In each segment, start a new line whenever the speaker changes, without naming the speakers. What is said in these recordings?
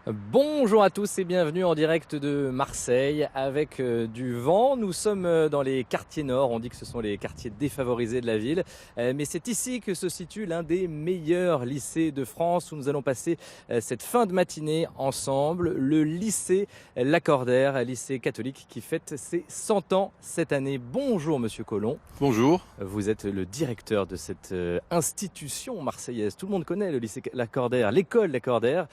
Bonjour à tous et bienvenue en direct de Marseille avec du vent. Nous sommes dans les quartiers nord, on dit que ce sont les quartiers défavorisés de la ville. Mais c'est ici que se situe l'un des meilleurs lycées de France où nous allons passer cette fin de matinée ensemble. Le lycée Lacordaire, lycée catholique qui fête ses 100 ans cette année. Bonjour Monsieur Collomb.
Bonjour.
Vous êtes le directeur de cette institution marseillaise. Tout le monde connaît le lycée Lacordaire, l'école Lacordaire.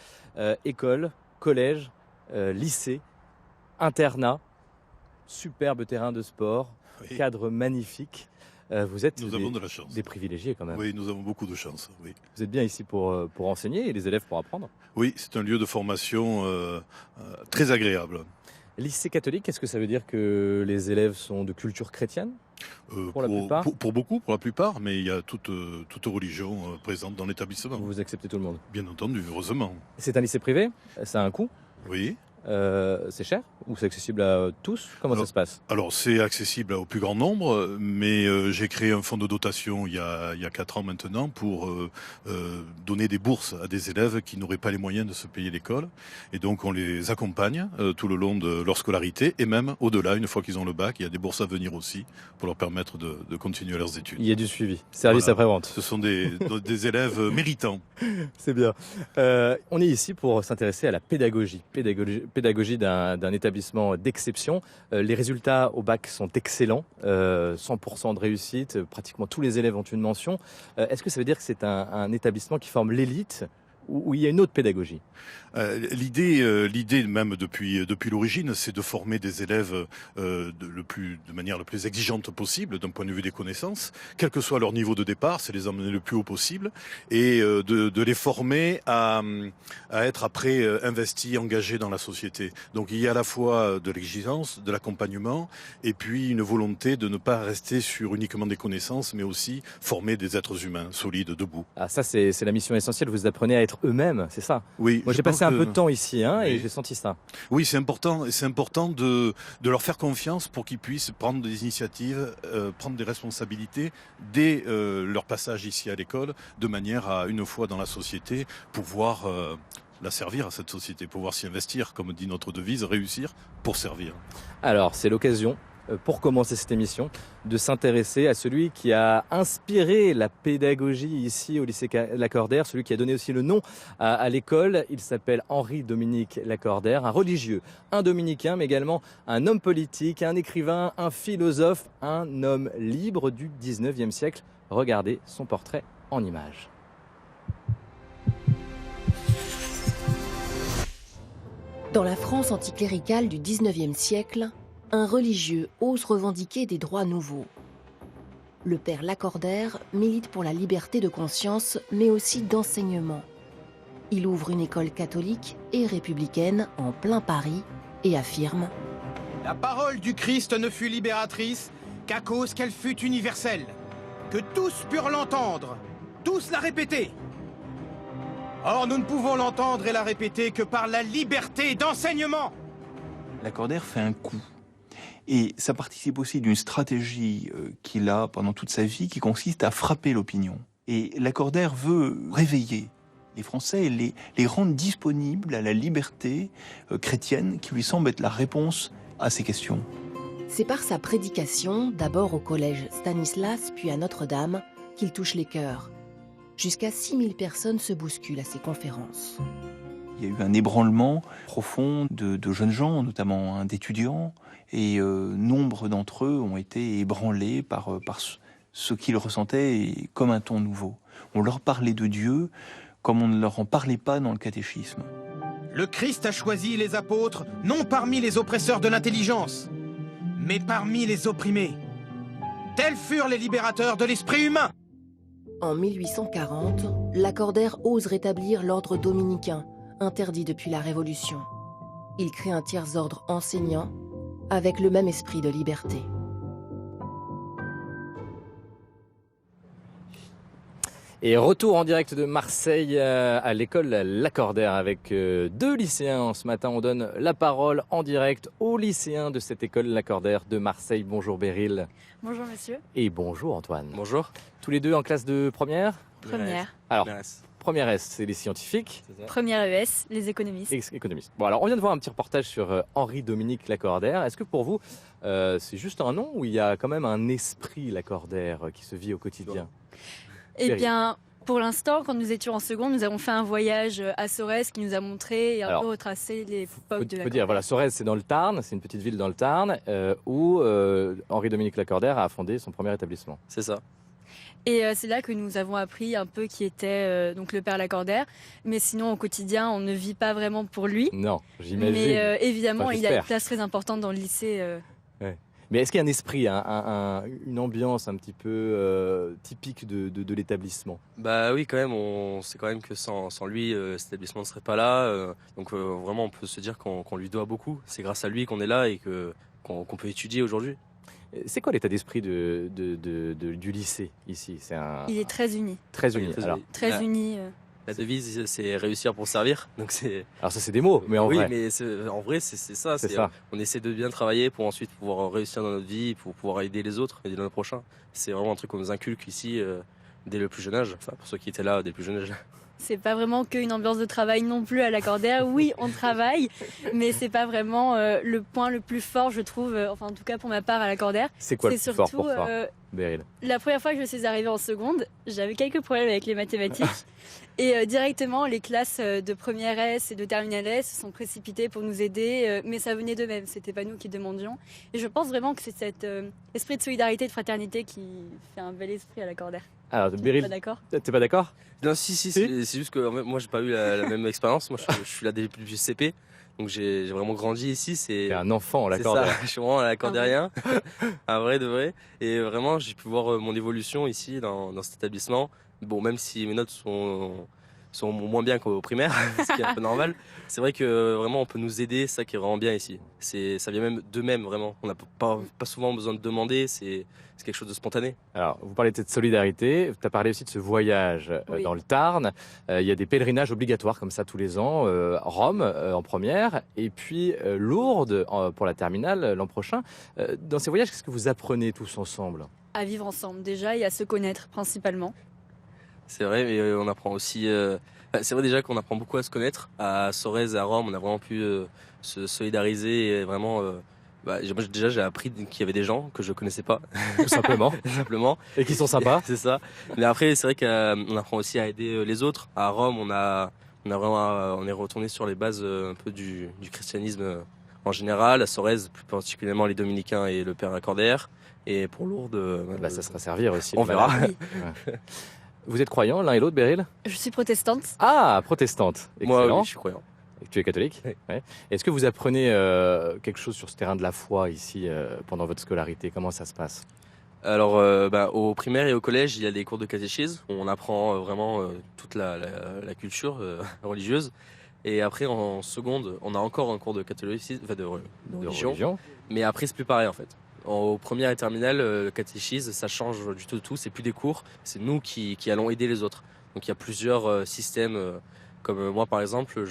École, collège, lycée, internat, superbe terrain de sport,
Oui.
cadre magnifique. Vous êtes
Nous avons de la chance.
des privilégiés quand même.
Oui, nous avons beaucoup de chance. Oui,
Vous êtes bien ici pour enseigner et les élèves pour apprendre.
oui, c'est un lieu de formation très agréable.
Lycée catholique, est-ce que ça veut dire que les élèves sont de culture chrétienne ? Pour la plupart
pour beaucoup, pour la plupart, mais il y a toute religion présente dans l'établissement.
Vous acceptez tout le monde.
Bien entendu, heureusement.
C'est un lycée privé, ça a un coût,
Oui.
c'est cher ou c'est accessible à tous ? Comment ça se passe ?
Alors, c'est accessible au plus grand nombre, mais j'ai créé un fonds de dotation il y a 4 ans maintenant pour donner des bourses à des élèves qui n'auraient pas les moyens de se payer l'école. Et donc, on les accompagne tout le long de leur scolarité et même au-delà, une fois qu'ils ont le bac, il y a des bourses à venir aussi pour leur permettre de continuer leurs études.
Il y a du suivi, service
Voilà.
après-vente.
Ce sont des élèves méritants.
C'est bien. On est ici pour s'intéresser à la pédagogie d'un établissement d'exception. Les résultats au bac sont excellents, 100% de réussite, pratiquement tous les élèves ont une mention. Est-ce que ça veut dire que c'est un établissement qui forme l'élite ou il y a une autre pédagogie ?
L'idée même depuis l'origine, c'est de former des élèves de manière le plus exigeante possible d'un point de vue des connaissances, quel que soit leur niveau de départ, c'est les emmener le plus haut possible et de les former à être après investis, engagés dans la société. Donc il y a à la fois de l'exigence, de l'accompagnement et puis une volonté de ne pas rester sur uniquement des connaissances, mais aussi former des êtres humains solides, debout.
Ah, ça, c'est la mission essentielle. Vous apprenez à être eux-mêmes, c'est ça ?
Oui,
Moi,
je
j'ai passé
pense
un peu de temps ici et
Oui.
j'ai senti ça.
Oui, c'est important. Et c'est important de leur faire confiance pour qu'ils puissent prendre des initiatives, prendre des responsabilités dès leur passage ici à l'école, de manière à, une fois dans la société, pouvoir la servir à cette société, pouvoir s'y investir, comme dit notre devise, réussir pour servir.
Alors, c'est l'occasion, pour commencer cette émission, de s'intéresser à celui qui a inspiré la pédagogie ici au lycée Lacordaire, celui qui a donné aussi le nom à l'école. Il s'appelle Henri-Dominique Lacordaire, un religieux, un dominicain, mais également un homme politique, un écrivain, un philosophe, un homme libre du 19e siècle. Regardez son portrait en images.
Dans la France anticléricale du 19e siècle, un religieux ose revendiquer des droits nouveaux. Le père Lacordaire milite pour la liberté de conscience, mais aussi d'enseignement. Il ouvre une école catholique et républicaine en plein Paris et affirme :
La parole du Christ ne fut libératrice qu'à cause qu'elle fut universelle, que tous purent l'entendre, tous la répéter. Or, nous ne pouvons l'entendre et la répéter que par la liberté d'enseignement.
Lacordaire fait un coup. Et ça participe aussi d'une stratégie qu'il a pendant toute sa vie qui consiste à frapper l'opinion. Et Lacordaire veut réveiller les Français et les rendre disponibles à la liberté chrétienne qui lui semble être la réponse à ces questions.
c'est par sa prédication, d'abord au collège Stanislas puis à Notre-Dame, qu'il touche les cœurs. Jusqu'à 6000 personnes se bousculent à ses conférences.
Il y a eu un ébranlement profond de jeunes gens, notamment d'étudiants, et nombre d'entre eux ont été ébranlés par ce qu'ils ressentaient comme un ton nouveau. On leur parlait de Dieu comme on ne leur en parlait pas dans le catéchisme.
Le Christ a choisi les apôtres non parmi les oppresseurs de l'intelligence, mais parmi les opprimés. Tels furent les libérateurs de l'esprit humain.
En 1840, Lacordaire ose rétablir l'ordre dominicain, interdit depuis la Révolution. Il crée un tiers-ordre enseignant avec le même esprit de liberté.
Et retour en direct de Marseille à l'école Lacordaire avec deux lycéens. Ce matin, on donne la parole en direct aux lycéens de cette école Lacordaire de Marseille. Bonjour Beryl.
Bonjour monsieur.
Et bonjour Antoine.
Bonjour.
Tous les deux en classe de première.
Première.
Alors, première S, c'est les scientifiques.
Première ES, les économistes.
Économistes. Bon, alors on vient de voir un petit reportage sur Henri-Dominique Lacordaire. Est-ce que pour vous, c'est juste un nom ou il y a quand même un esprit Lacordaire qui se vit au quotidien?
Eh bien, pour l'instant, quand nous étions en seconde, nous avons fait un voyage à Sorèze qui nous a montré et un peu retracé l'époque de Lacordaire.
Faut dire, voilà, Sorèze, c'est dans le Tarn, c'est une petite ville dans le Tarn où Henri-Dominique Lacordaire a fondé son premier établissement.
C'est ça.
Et c'est là que nous avons appris un peu qui était donc le père Lacordaire. Mais sinon, au quotidien, on ne vit pas vraiment pour lui.
Non, j'imagine.
Mais évidemment,
Enfin,
il a une place très importante dans le lycée.
Ouais. Mais est-ce qu'il y a un esprit, une ambiance un petit peu typique de l'établissement?
Bah oui, quand même, on sait quand même que sans lui, cet établissement ne serait pas là. Donc vraiment, on peut se dire qu'on lui doit beaucoup. C'est grâce à lui qu'on est là et qu'on peut étudier aujourd'hui.
C'est quoi l'état d'esprit du lycée ici?
Il est très uni.
Très uni.
Très
alors,
uni.
Très uni.
La devise, c'est réussir pour servir.
alors ça, c'est des mots, mais en vrai.
Oui, mais en vrai, c'est ça.
C'est ça.
On essaie de bien travailler pour ensuite pouvoir réussir dans notre vie, pour pouvoir aider les autres, aider le prochain. C'est vraiment un truc qu'on nous inculque ici dès le plus jeune âge. Enfin, pour ceux qui étaient là dès le plus jeune âge.
C'est pas vraiment qu'une ambiance de travail non plus à Lacordaire. Oui, on travaille, mais c'est pas vraiment le point le plus fort, je trouve, enfin en tout cas pour ma part à Lacordaire.
C'est quoi le plus fort pour toi, Beryl?
La première fois que je suis arrivée en seconde, j'avais quelques problèmes avec les mathématiques. Et directement, les classes de première S et de terminale S se sont précipitées pour nous aider, mais ça venait d'eux-mêmes, c'était pas nous qui demandions. Et je pense vraiment que c'est cet esprit de solidarité et de fraternité qui fait un bel esprit à Lacordaire.
Alors, Beryl, t'es pas d'accord?
Non, si, c'est juste que moi, j'ai pas eu la même expérience. Moi, je suis là depuis le CP, donc j'ai vraiment grandi ici.
C'est un enfant,
c'est ça, je suis vraiment un Lacordérien, un vrai de vrai. Et vraiment, j'ai pu voir mon évolution ici dans cet établissement. Bon, même si mes notes sont moins bien qu'au primaire, ce qui est un peu normal, c'est vrai que vraiment on peut nous aider, c'est ça qui est vraiment bien ici. Ça vient même d'eux-mêmes, vraiment. On n'a pas souvent besoin de demander, c'est quelque chose de spontané.
Alors, vous parlez de cette solidarité, tu as parlé aussi de ce voyage dans le Tarn. Il y a des pèlerinages obligatoires comme ça tous les ans, Rome en première, et puis Lourdes pour la terminale l'an prochain. Dans ces voyages, qu'est-ce que vous apprenez tous ensemble?
À vivre ensemble déjà et à se connaître principalement.
C'est vrai, mais on apprend aussi... c'est vrai déjà qu'on apprend beaucoup à se connaître. À Sorèze et à Rome, on a vraiment pu se solidariser et vraiment... déjà, j'ai appris qu'il y avait des gens que je connaissais pas.
Tout simplement.
Simplement.
Et qui sont sympas.
C'est ça. Mais après, c'est vrai qu'on apprend aussi à aider les autres. À Rome, on est retourné sur les bases un peu du christianisme en général. À Sorèze, plus particulièrement les dominicains et le père Lacordaire. Et pour Lourdes...
ça sera servir aussi.
On verra.
Oui.
Vous êtes croyants l'un et l'autre, Beryl?
Je suis protestante.
Ah, protestante. Excellent.
Moi, oui, je suis croyant.
Et tu es catholique?
Oui.
Ouais. Est-ce que vous apprenez quelque chose sur ce terrain de la foi ici pendant votre scolarité? Comment ça se passe?
Alors, au primaire et au collège, il y a des cours de catéchisme. On apprend vraiment toute la culture religieuse. Et après, en seconde, on a encore un cours de catéchisme, de religion. Mais après, c'est plus pareil en fait. Au première et terminale, le catéchisme, ça change du tout. C'est plus des cours, c'est nous qui allons aider les autres. Donc il y a plusieurs systèmes. Comme moi, par exemple,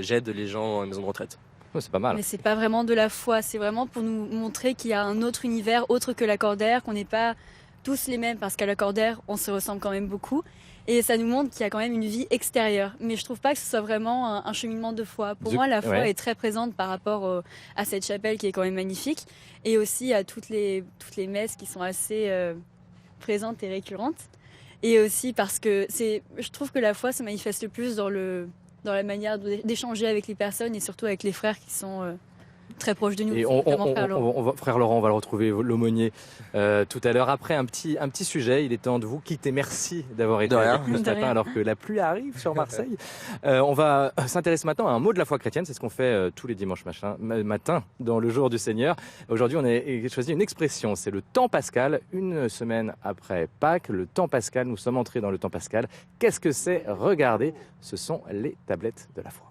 j'aide les gens à la maison de retraite.
Oh, c'est pas mal.
Mais c'est pas vraiment de la foi, c'est vraiment pour nous montrer qu'il y a un autre univers autre que Lacordaire, qu'on n'est pas tous les mêmes, parce qu'à Lacordaire, on se ressemble quand même beaucoup. Et ça nous montre qu'il y a quand même une vie extérieure. Mais je trouve pas que ce soit vraiment un cheminement de foi. Pour moi, la foi est très présente par rapport à cette chapelle qui est quand même magnifique. Et aussi à toutes les messes qui sont assez présentes et récurrentes. Et aussi parce que je trouve que la foi se manifeste le plus dans la manière d'échanger avec les personnes et surtout avec les frères qui sont très proche de nous.
Et frère Laurent, on va le retrouver, l'aumônier, tout à l'heure. Après un petit sujet, il est temps de vous quitter. Merci d'avoir été avec nous ce matin alors que la pluie arrive sur Marseille. On va s'intéresser maintenant à un mot de la foi chrétienne. C'est ce qu'on fait tous les dimanches matin dans le jour du Seigneur. Aujourd'hui, on a choisi une expression. C'est le temps pascal. Une semaine après Pâques, le temps pascal. Nous sommes entrés dans le temps pascal. Qu'est-ce que c'est? Regardez, ce sont les tablettes de la foi.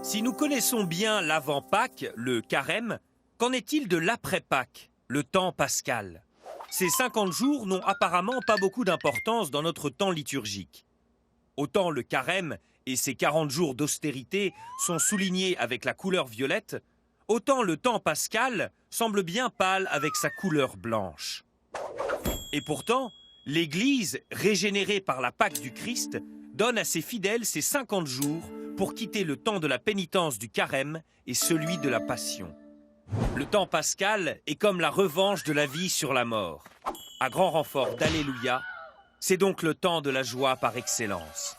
Si nous connaissons bien l'avant-Pâques, le carême, qu'en est-il de l'après-Pâques, le temps pascal? Ces 50 jours n'ont apparemment pas beaucoup d'importance dans notre temps liturgique. Autant le carême et ses 40 jours d'austérité sont soulignés avec la couleur violette, autant le temps pascal semble bien pâle avec sa couleur blanche. Et pourtant, l'Église, régénérée par la Pâque du Christ, donne à ses fidèles ces 50 jours pour quitter le temps de la pénitence du carême et celui de la passion. Le temps pascal est comme la revanche de la vie sur la mort. À grand renfort d'Alléluia, c'est donc le temps de la joie par excellence.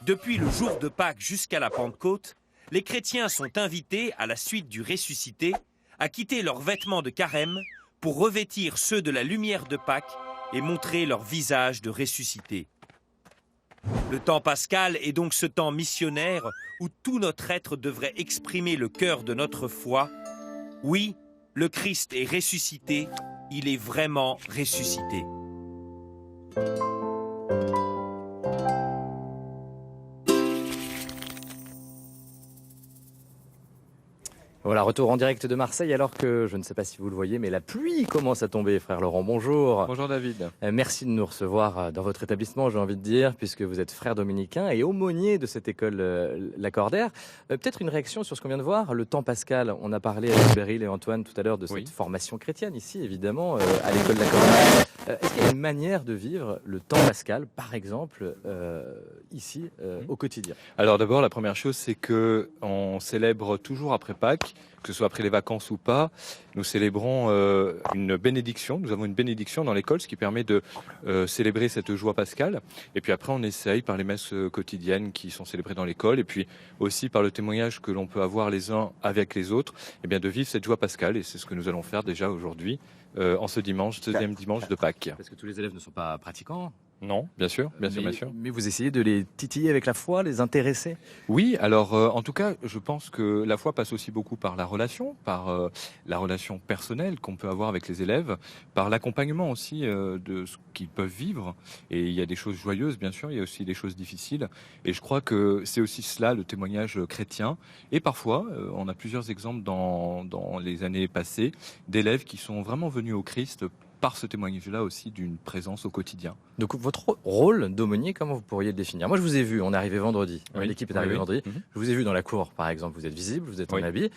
Depuis le jour de Pâques jusqu'à la Pentecôte, les chrétiens sont invités, à la suite du ressuscité, à quitter leurs vêtements de carême pour revêtir ceux de la lumière de Pâques et montrer leur visage de ressuscité. Le temps pascal est donc ce temps missionnaire où tout notre être devrait exprimer le cœur de notre foi. Oui, le Christ est ressuscité, il est vraiment ressuscité.
Voilà, retour en direct de Marseille, alors que, je ne sais pas si vous le voyez, mais la pluie commence à tomber, frère Laurent. Bonjour.
Bonjour David.
Merci de nous recevoir dans votre établissement, j'ai envie de dire, puisque vous êtes frère dominicain et aumônier de cette école Lacordaire. Peut-être une réaction sur ce qu'on vient de voir, le temps pascal. On a parlé avec Beryl et Antoine tout à l'heure de cette formation chrétienne ici, évidemment, à l'école Lacordaire. Est-ce qu'il y a une manière de vivre le temps pascal, par exemple, ici, au quotidien?
Alors d'abord, la première chose, c'est que on célèbre toujours après Pâques, que ce soit après les vacances ou pas, nous célébrons une bénédiction. Nous avons une bénédiction dans l'école, ce qui permet de célébrer cette joie pascale. Et puis après, on essaye par les messes quotidiennes qui sont célébrées dans l'école, et puis aussi par le témoignage que l'on peut avoir les uns avec les autres, eh bien de vivre cette joie pascale. Et c'est ce que nous allons faire déjà aujourd'hui, en ce dimanche, deuxième dimanche de Pâques.
Parce que tous les élèves ne sont pas pratiquants.
Non, bien sûr.
Mais vous essayez de les titiller avec la foi, les intéresser?
Oui, alors en tout cas, je pense que la foi passe aussi beaucoup par la relation personnelle qu'on peut avoir avec les élèves, par l'accompagnement aussi de ce qu'ils peuvent vivre. Et il y a des choses joyeuses, bien sûr, il y a aussi des choses difficiles. Et je crois que c'est aussi cela, le témoignage chrétien. Et parfois, on a plusieurs exemples dans les années passées d'élèves qui sont vraiment venus au Christ par ce témoignage-là aussi d'une présence au quotidien.
Donc votre rôle d'aumônier, comment vous pourriez le définir? Moi je vous ai vu, on est arrivé vendredi, l'équipe est arrivée vendredi, je vous ai vu dans la cour par exemple, vous êtes visible, vous êtes en habit.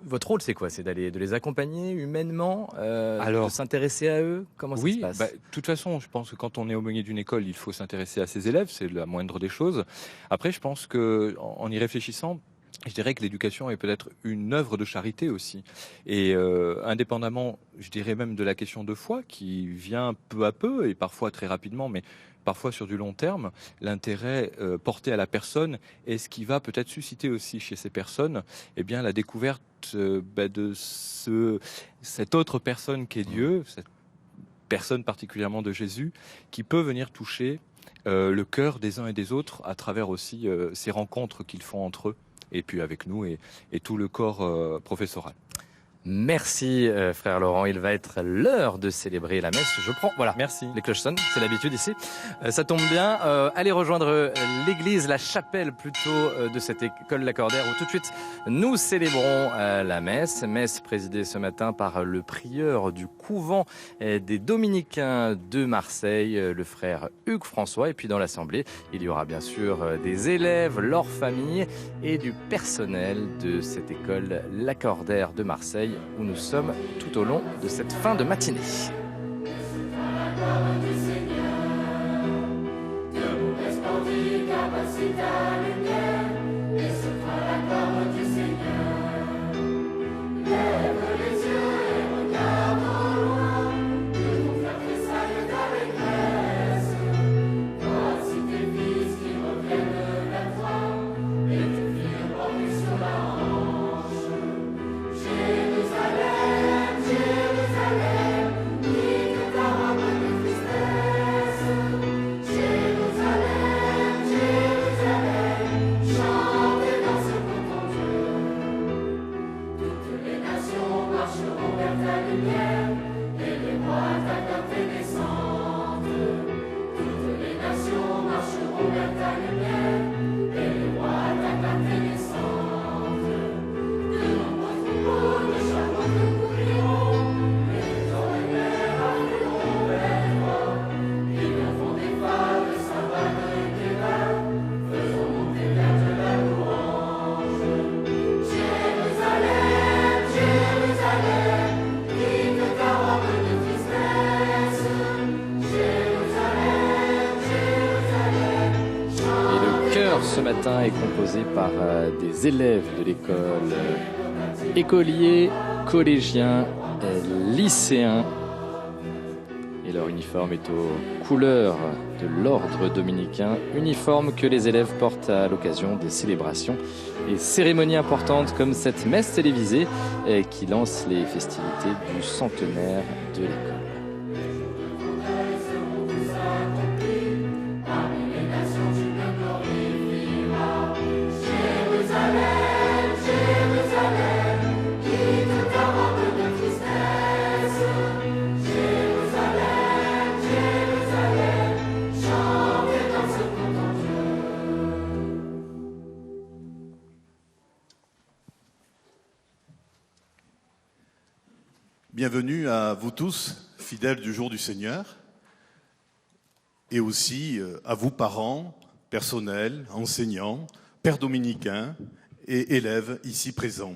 Votre rôle c'est quoi? C'est de les accompagner humainement, de s'intéresser à eux? Comment ça se passe?
De toute façon, je pense que quand on est aumônier d'une école, il faut s'intéresser à ses élèves, c'est la moindre des choses. Après, je pense qu'en y réfléchissant, je dirais que l'éducation est peut-être une œuvre de charité aussi. Et indépendamment, je dirais même de la question de foi qui vient peu à peu et parfois très rapidement, mais parfois sur du long terme, l'intérêt porté à la personne est ce qui va peut-être susciter aussi chez ces personnes eh bien, la découverte de cette autre personne qu'est Dieu, cette personne particulièrement de Jésus, qui peut venir toucher le cœur des uns et des autres à travers aussi ces rencontres qu'ils font entre eux. Et puis avec nous et tout le corps professoral.
Merci frère Laurent, il va être l'heure de célébrer la messe. Je prends, voilà, merci. Les cloches sonnent, c'est l'habitude ici. Ça tombe bien, allez rejoindre l'église, la chapelle plutôt de cette école Lacordaire où tout de suite nous célébrons la messe. Messe présidée ce matin par le prieur du couvent des Dominicains de Marseille, le frère Hugues François. Et puis dans l'assemblée, il y aura bien sûr des élèves, leurs familles et du personnel de cette école Lacordaire de Marseille, où nous sommes tout au long de cette fin de matinée. matin est composé par des élèves de l'école, écoliers, collégiens, lycéens. Et leur uniforme est aux couleurs de l'ordre dominicain, uniforme que les élèves portent à l'occasion des célébrations et cérémonies importantes comme cette messe télévisée qui lance les festivités du centenaire de l'école.
Bienvenue à vous tous, fidèles du jour du Seigneur, et aussi à vous parents, personnels, enseignants, pères dominicains et élèves ici présents.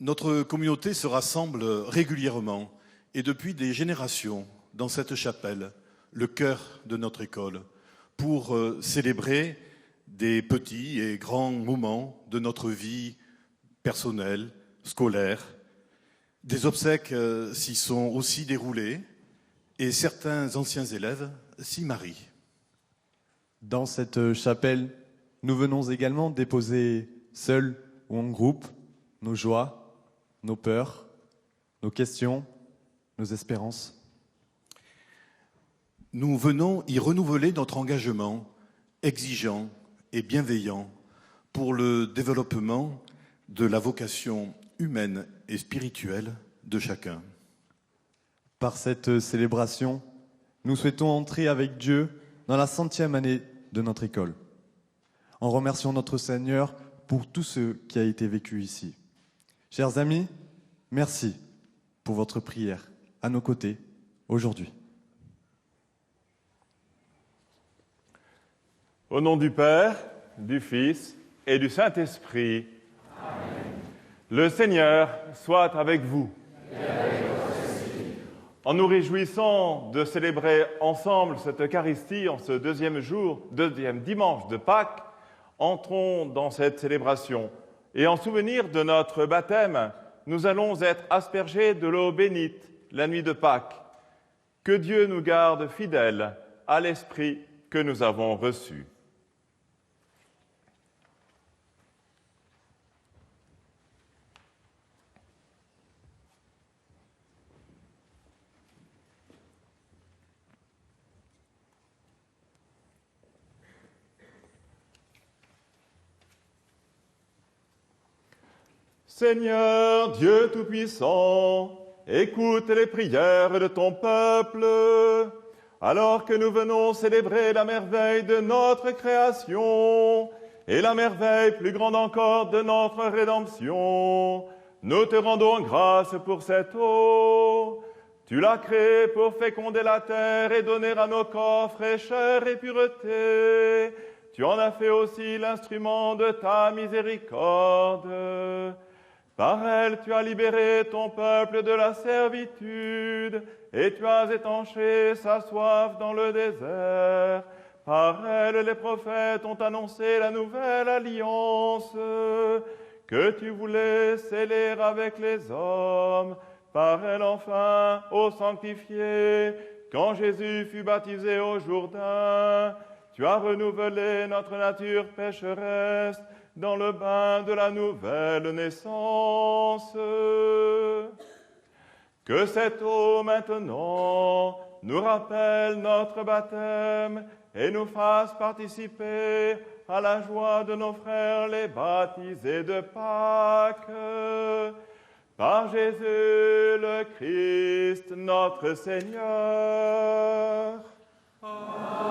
Notre communauté se rassemble régulièrement et depuis des générations dans cette chapelle, le cœur de notre école, pour célébrer des petits et grands moments de notre vie personnelle, scolaire. Des obsèques s'y sont aussi déroulées et certains anciens élèves s'y marient.
Dans cette chapelle, nous venons également déposer seuls ou en groupe nos joies, nos peurs, nos questions, nos espérances.
Nous venons y renouveler notre engagement exigeant et bienveillant pour le développement de la vocation humaine et spirituelle de chacun.
Par cette célébration, nous souhaitons entrer avec Dieu dans la 100e année de notre école, en remerciant notre Seigneur pour tout ce qui a été vécu ici. Chers amis, merci pour votre prière à nos côtés aujourd'hui.
Au nom du Père, du Fils et du Saint-Esprit, amen. Le Seigneur soit avec vous. En nous réjouissant de célébrer ensemble cette Eucharistie en ce deuxième dimanche de Pâques, entrons dans cette célébration. Et en souvenir de notre baptême, nous allons être aspergés de l'eau bénite la nuit de Pâques. Que Dieu nous garde fidèles à l'Esprit que nous avons reçu. Seigneur Dieu Tout-Puissant, écoute les prières de ton peuple, alors que nous venons célébrer la merveille de notre création et la merveille plus grande encore de notre rédemption. Nous te rendons grâce pour cette eau. Tu l'as créée pour féconder la terre et donner à nos corps fraîcheur et pureté. Tu en as fait aussi l'instrument de ta miséricorde. Par elle, tu as libéré ton peuple de la servitude et tu as étanché sa soif dans le désert. Par elle, les prophètes ont annoncé la nouvelle alliance que tu voulais sceller avec les hommes. Par elle, enfin, ô sanctifié, quand Jésus fut baptisé au Jourdain, tu as renouvelé notre nature pécheresse dans le bain de la nouvelle naissance. Que cette eau maintenant nous rappelle notre baptême et nous fasse participer à la joie de nos frères les baptisés de Pâques. Par Jésus le Christ, notre Seigneur. Amen.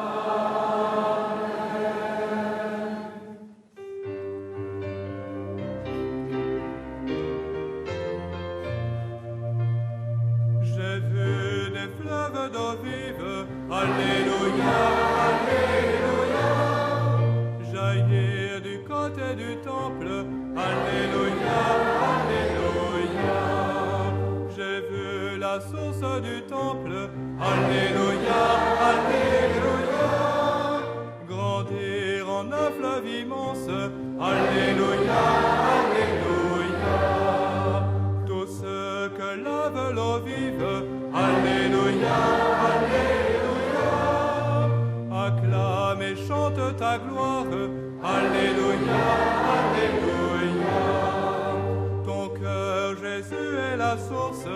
J'ai vu des fleuves d'eau vive, Alléluia, Alléluia, jaillir du côté du temple, Alléluia, Alléluia. J'ai vu la source du temple, Alléluia, Alléluia, grandir en un fleuve immense. Alléluia, Alléluia. Tout ce que lave l'eau vive. Alléluia, Alléluia. Acclame et chante ta gloire. Alléluia, Alléluia. Ton cœur, Jésus, est la source.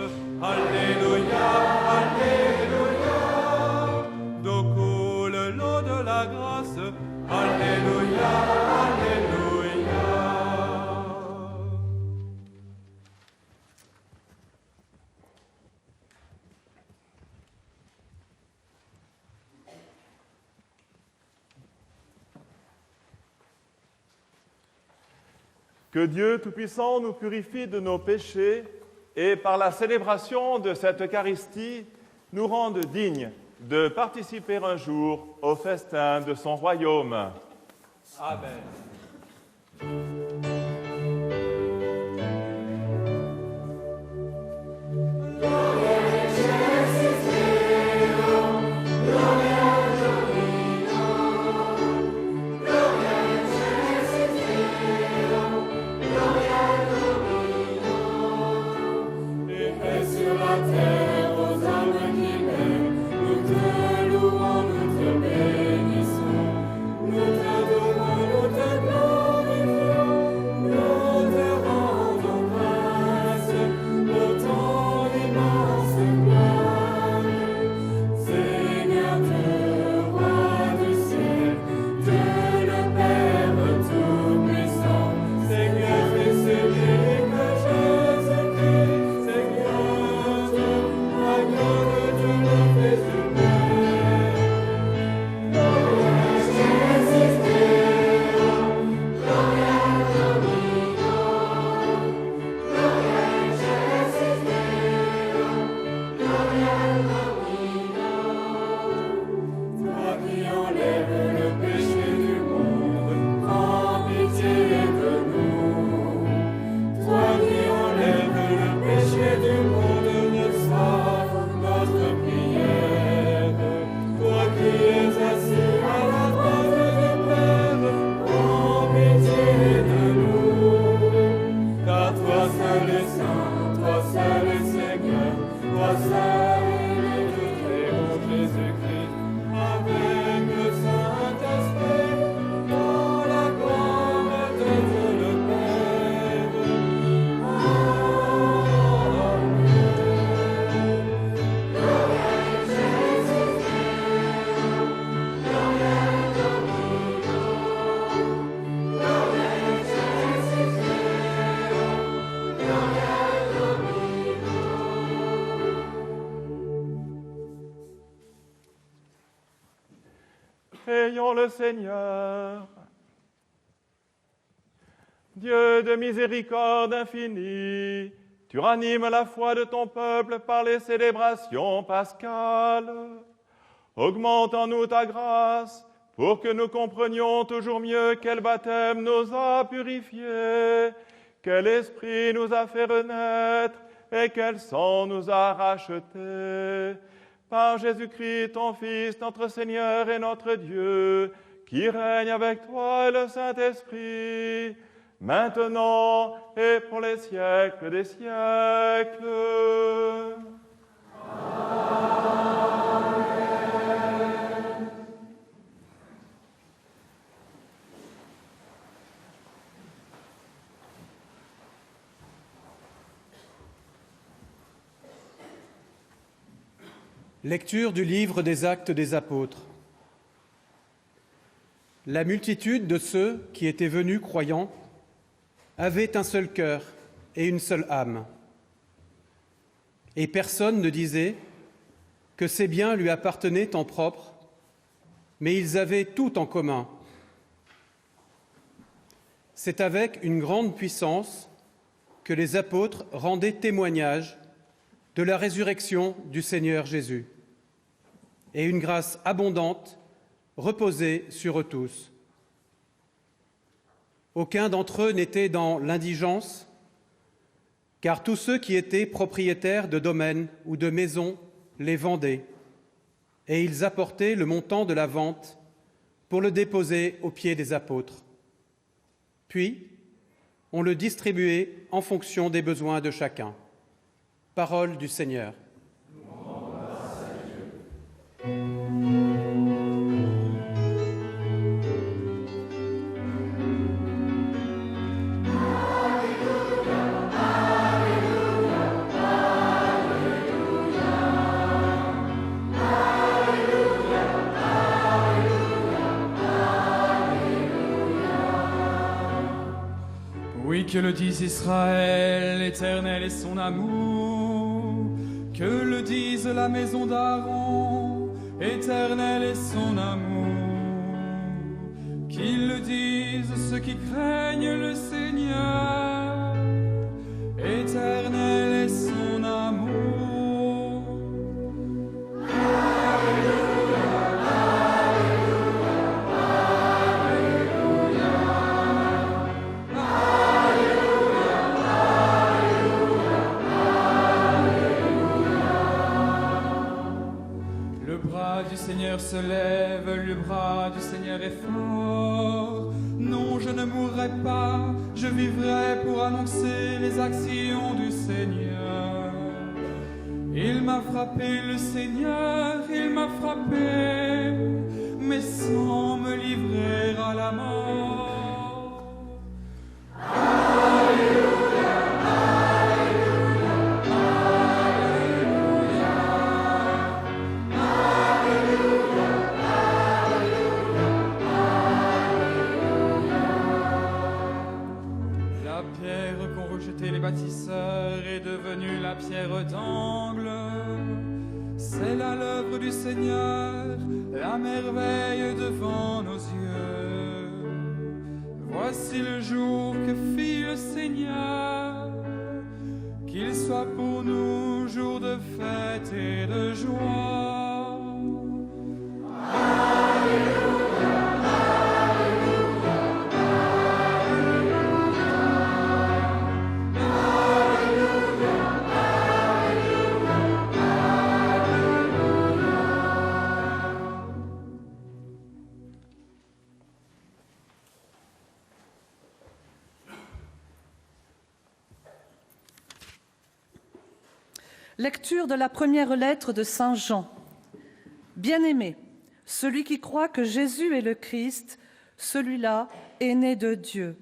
Alléluia, Alléluia. D'où coule l'eau de la grâce. Alléluia, Alléluia.
Que Dieu Tout-Puissant nous purifie de nos péchés et par la célébration de cette Eucharistie nous rende dignes de participer un jour au festin de son royaume.
Amen.
Prions le Seigneur. Dieu de miséricorde infinie, tu ranimes la foi de ton peuple par les célébrations pascales. Augmente en nous ta grâce pour que nous comprenions toujours mieux quel baptême nous a purifiés, quel esprit nous a fait renaître et quel sang nous a rachetés. Par Jésus-Christ, ton Fils, notre Seigneur et notre Dieu, qui règne avec toi et le Saint-Esprit, maintenant et pour les siècles des siècles. Amen.
Lecture du livre des Actes des Apôtres. La multitude de ceux qui étaient venus croyants avait un seul cœur et une seule âme. Et personne ne disait que ses biens lui appartenaient en propre, mais ils avaient tout en commun. C'est avec une grande puissance que les apôtres rendaient témoignage de la résurrection du Seigneur Jésus, et une grâce abondante reposait sur eux tous. Aucun d'entre eux n'était dans l'indigence, car tous ceux qui étaient propriétaires de domaines ou de maisons les vendaient, et ils apportaient le montant de la vente pour le déposer aux pieds des apôtres. Puis, on le distribuait en fonction des besoins de chacun. Parole du Seigneur.
Oui, que le dise Israël, l'Éternel est son amour. Que le dise la maison d'Aaron, Éternel est son amour. Qu'ils le disent ceux qui craignent le Seigneur, Éternel est son amour. Le Seigneur se lève, le bras du Seigneur est fort. Non, je ne mourrai pas, je vivrai pour annoncer les actions du Seigneur. Il m'a frappé, le Seigneur, il m'a frappé, mais sans me livrer à la mort. Alléluia, Alléluia, Alléluia. La pierre qu'ont rejetée les bâtisseurs est devenue la pierre d'angle. C'est là l'œuvre du Seigneur, la merveille devant nos yeux. Voici le jour que fit le Seigneur, qu'il soit pour nous jour de fête et de joie. Alléluia, Alléluia, Alléluia, Alléluia, Alléluia.
Lecture de la première lettre de Saint Jean. Bien-aimé, celui qui croit que Jésus est le Christ, celui-là est né de Dieu.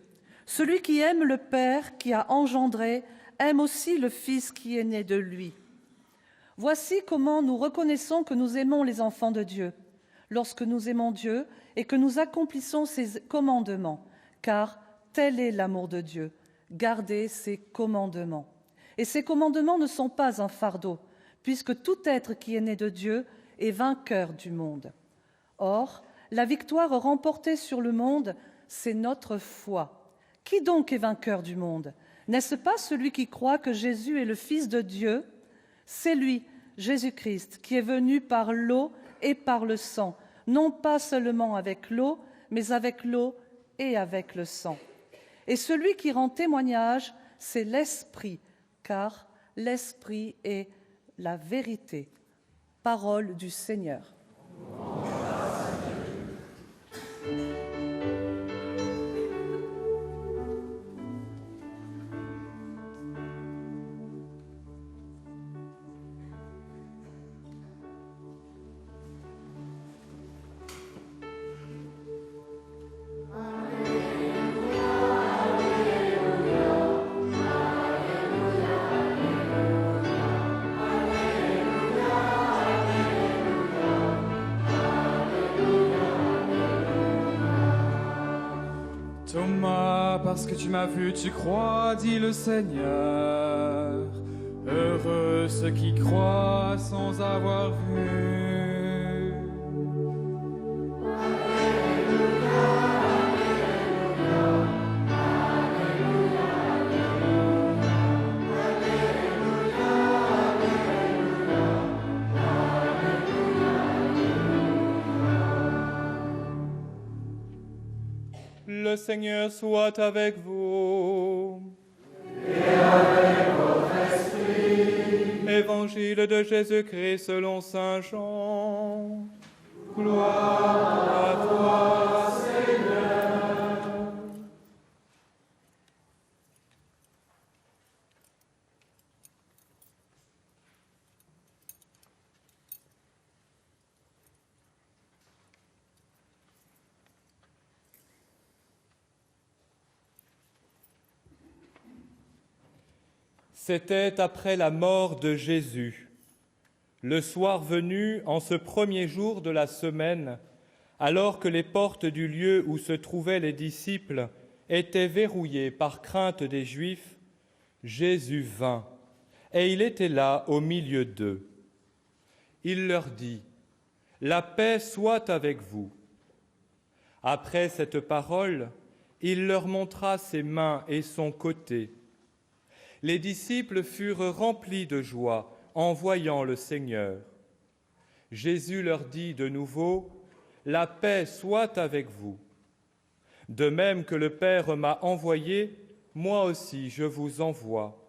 Celui qui aime le Père qui a engendré, aime aussi le Fils qui est né de lui. Voici comment nous reconnaissons que nous aimons les enfants de Dieu, lorsque nous aimons Dieu et que nous accomplissons ses commandements, car tel est l'amour de Dieu, garder ses commandements. Et ces commandements ne sont pas un fardeau, puisque tout être qui est né de Dieu est vainqueur du monde. Or, la victoire remportée sur le monde, c'est notre foi. Qui donc est vainqueur du monde? N'est-ce pas celui qui croit que Jésus est le Fils de Dieu? C'est lui, Jésus-Christ, qui est venu par l'eau et par le sang, non pas seulement avec l'eau, mais avec l'eau et avec le sang. Et celui qui rend témoignage, c'est l'Esprit, car l'Esprit est la vérité. Parole du Seigneur.
Thomas, parce que tu m'as vu, tu crois, dit le Seigneur. Heureux ceux qui croient sans avoir vu. Le Seigneur soit avec vous.
Et avec votre esprit.
Évangile de Jésus-Christ selon saint Jean. Gloire à toi, Seigneur. C'était après la mort de Jésus. Le soir venu, en ce premier jour de la semaine, alors que les portes du lieu où se trouvaient les disciples étaient verrouillées par crainte des Juifs, Jésus vint, et il était là au milieu d'eux. Il leur dit : « La paix soit avec vous. » Après cette parole, il leur montra ses mains et son côté. Les disciples furent remplis de joie en voyant le Seigneur. Jésus leur dit de nouveau : « La paix soit avec vous. De même que le Père m'a envoyé, moi aussi je vous envoie. »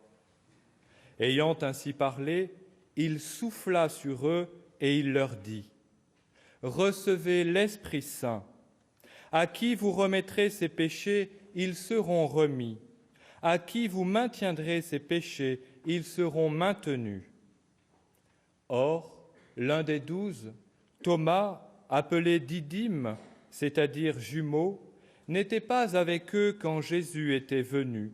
Ayant ainsi parlé, il souffla sur eux et il leur dit : « Recevez l'Esprit Saint. À qui vous remettrez ses péchés, ils seront remis. À qui vous maintiendrez ses péchés, ils seront maintenus. » Or, l'un des 12, Thomas, appelé Didyme, c'est-à-dire jumeau, n'était pas avec eux quand Jésus était venu.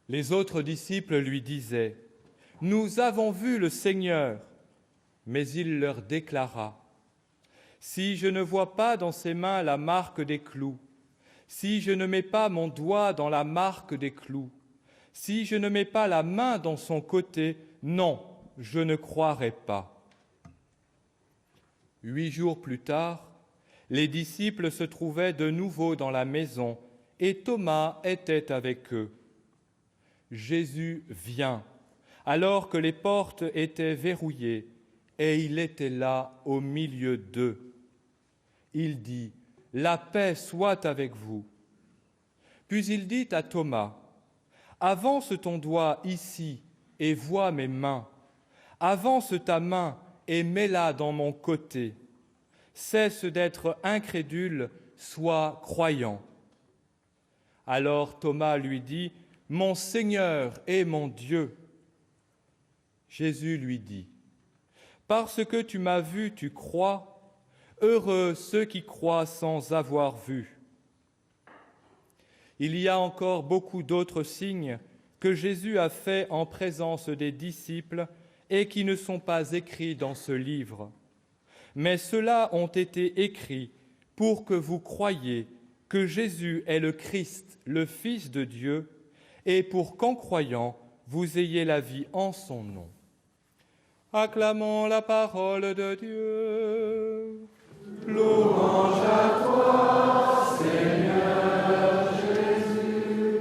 Les autres disciples lui disaient : « Nous avons vu le Seigneur. » Mais il leur déclara : « Si je ne vois pas dans ses mains la marque des clous, si je ne mets pas mon doigt dans la marque des clous, si je ne mets pas la main dans son côté, non, je ne croirai pas. » 8 jours plus tard, les disciples se trouvaient de nouveau dans la maison et Thomas était avec eux. Jésus vient, alors que les portes étaient verrouillées, et il était là au milieu d'eux. Il dit : « La paix soit avec vous. » Puis il dit à Thomas : « Avance ton doigt ici et vois mes mains. Avance ta main et mets-la dans mon côté. Cesse d'être incrédule, sois croyant. » Alors Thomas lui dit : « Mon Seigneur et mon Dieu. » Jésus lui dit : « Parce que tu m'as vu, tu crois. Heureux ceux qui croient sans avoir vu. » Il y a encore beaucoup d'autres signes que Jésus a faits en présence des disciples et qui ne sont pas écrits dans ce livre. Mais ceux-là ont été écrits pour que vous croyiez que Jésus est le Christ, le Fils de Dieu, et pour qu'en croyant, vous ayez la vie en son nom. Acclamons la parole de Dieu. Louange à toi, Seigneur Jésus.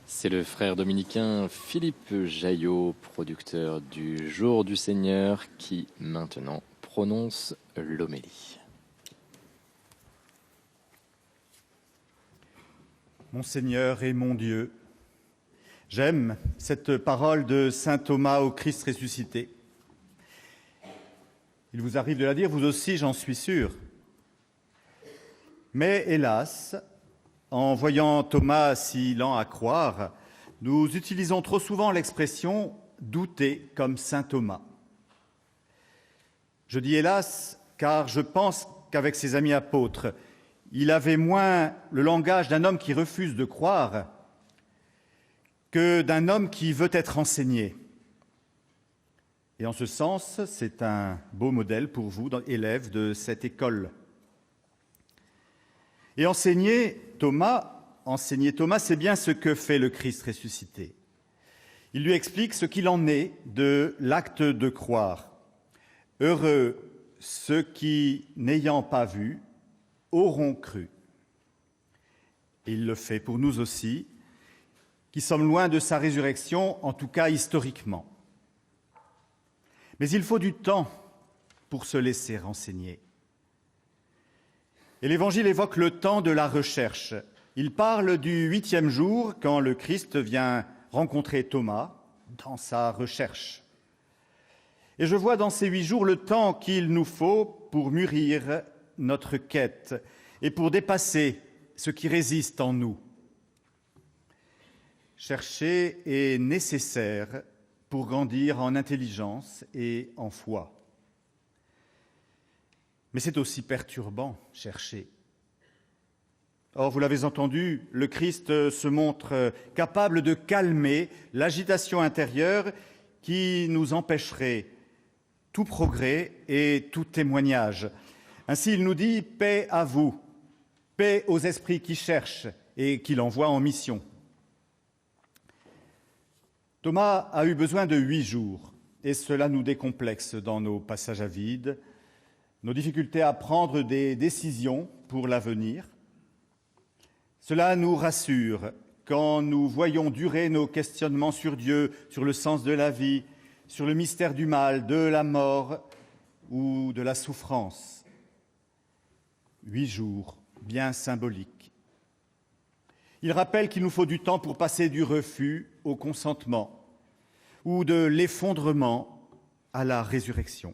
C'est le frère dominicain Philippe Jaillot, producteur du Jour du Seigneur, qui maintenant prononce l'homélie.
Mon Seigneur et mon Dieu, j'aime cette parole de saint Thomas au Christ ressuscité. Il vous arrive de la dire, vous aussi, j'en suis sûr. Mais hélas, en voyant Thomas si lent à croire, nous utilisons trop souvent l'expression « douter comme saint Thomas ». Je dis hélas, car je pense qu'avec ses amis apôtres, il avait moins le langage d'un homme qui refuse de croire que d'un homme qui veut être enseigné. Et en ce sens, c'est un beau modèle pour vous, élèves de cette école. Et enseigner Thomas, c'est bien ce que fait le Christ ressuscité. Il lui explique ce qu'il en est de l'acte de croire. Heureux ceux qui, n'ayant pas vu, auront cru. Et il le fait pour nous aussi, qui sommes loin de sa résurrection, en tout cas historiquement. Mais il faut du temps pour se laisser renseigner. Et l'Évangile évoque le temps de la recherche. Il parle du 8e jour, quand le Christ vient rencontrer Thomas dans sa recherche. Et je vois dans ces 8 jours le temps qu'il nous faut pour mûrir notre quête et pour dépasser ce qui résiste en nous. Chercher est nécessaire pour grandir en intelligence et en foi. Mais c'est aussi perturbant, chercher. Or, vous l'avez entendu, le Christ se montre capable de calmer l'agitation intérieure qui nous empêcherait tout progrès et tout témoignage. Ainsi, il nous dit « Paix à vous, paix aux esprits qui cherchent et qu'il envoie en mission ». Thomas a eu besoin de 8 jours, et cela nous décomplexe dans nos passages à vide, nos difficultés à prendre des décisions pour l'avenir. Cela nous rassure quand nous voyons durer nos questionnements sur Dieu, sur le sens de la vie, sur le mystère du mal, de la mort ou de la souffrance. 8 jours, bien symboliques. Il rappelle qu'il nous faut du temps pour passer du refus au consentement ou de l'effondrement à la résurrection.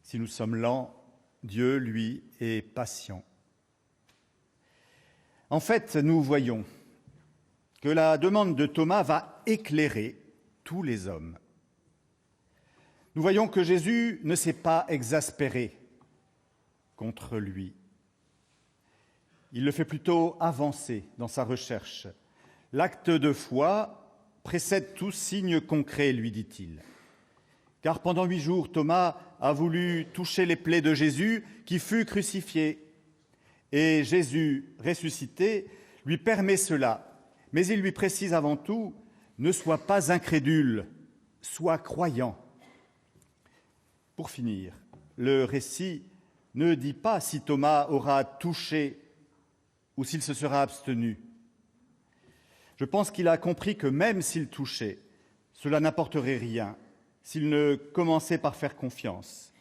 Si nous sommes lents, Dieu, lui, est patient. En fait, nous voyons que la demande de Thomas va éclairer tous les hommes. Nous voyons que Jésus ne s'est pas exaspéré contre lui. Il le fait plutôt avancer dans sa recherche. L'acte de foi précède tout signe concret, lui dit-il. Car pendant 8 jours, Thomas a voulu toucher les plaies de Jésus qui fut crucifié. Et Jésus, ressuscité, lui permet cela. Mais il lui précise avant tout, ne sois pas incrédule, sois croyant. Pour finir, le récit ne dit pas si Thomas aura touché ou s'il se sera abstenu. Je pense qu'il a compris que même s'il touchait, cela n'apporterait rien s'il ne commençait par faire confiance.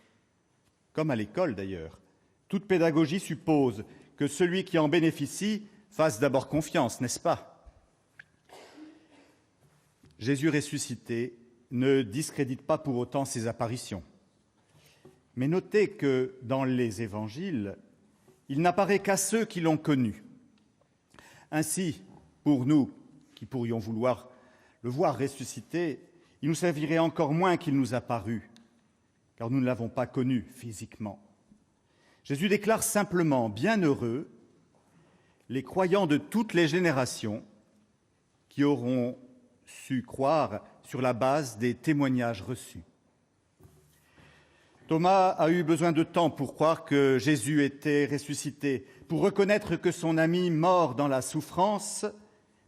Comme à l'école d'ailleurs, toute pédagogie suppose que celui qui en bénéficie fasse d'abord confiance, n'est-ce pas? Jésus ressuscité ne discrédite pas pour autant ses apparitions. Mais notez que dans les évangiles, il n'apparaît qu'à ceux qui l'ont connu. Ainsi, pour nous, qui pourrions vouloir le voir ressuscité, il nous servirait encore moins qu'il nous apparût, car nous ne l'avons pas connu physiquement. Jésus déclare simplement « Bienheureux les croyants de toutes les générations qui auront su croire sur la base des témoignages reçus. » Thomas a eu besoin de temps pour croire que Jésus était ressuscité, pour reconnaître que son ami mort dans la souffrance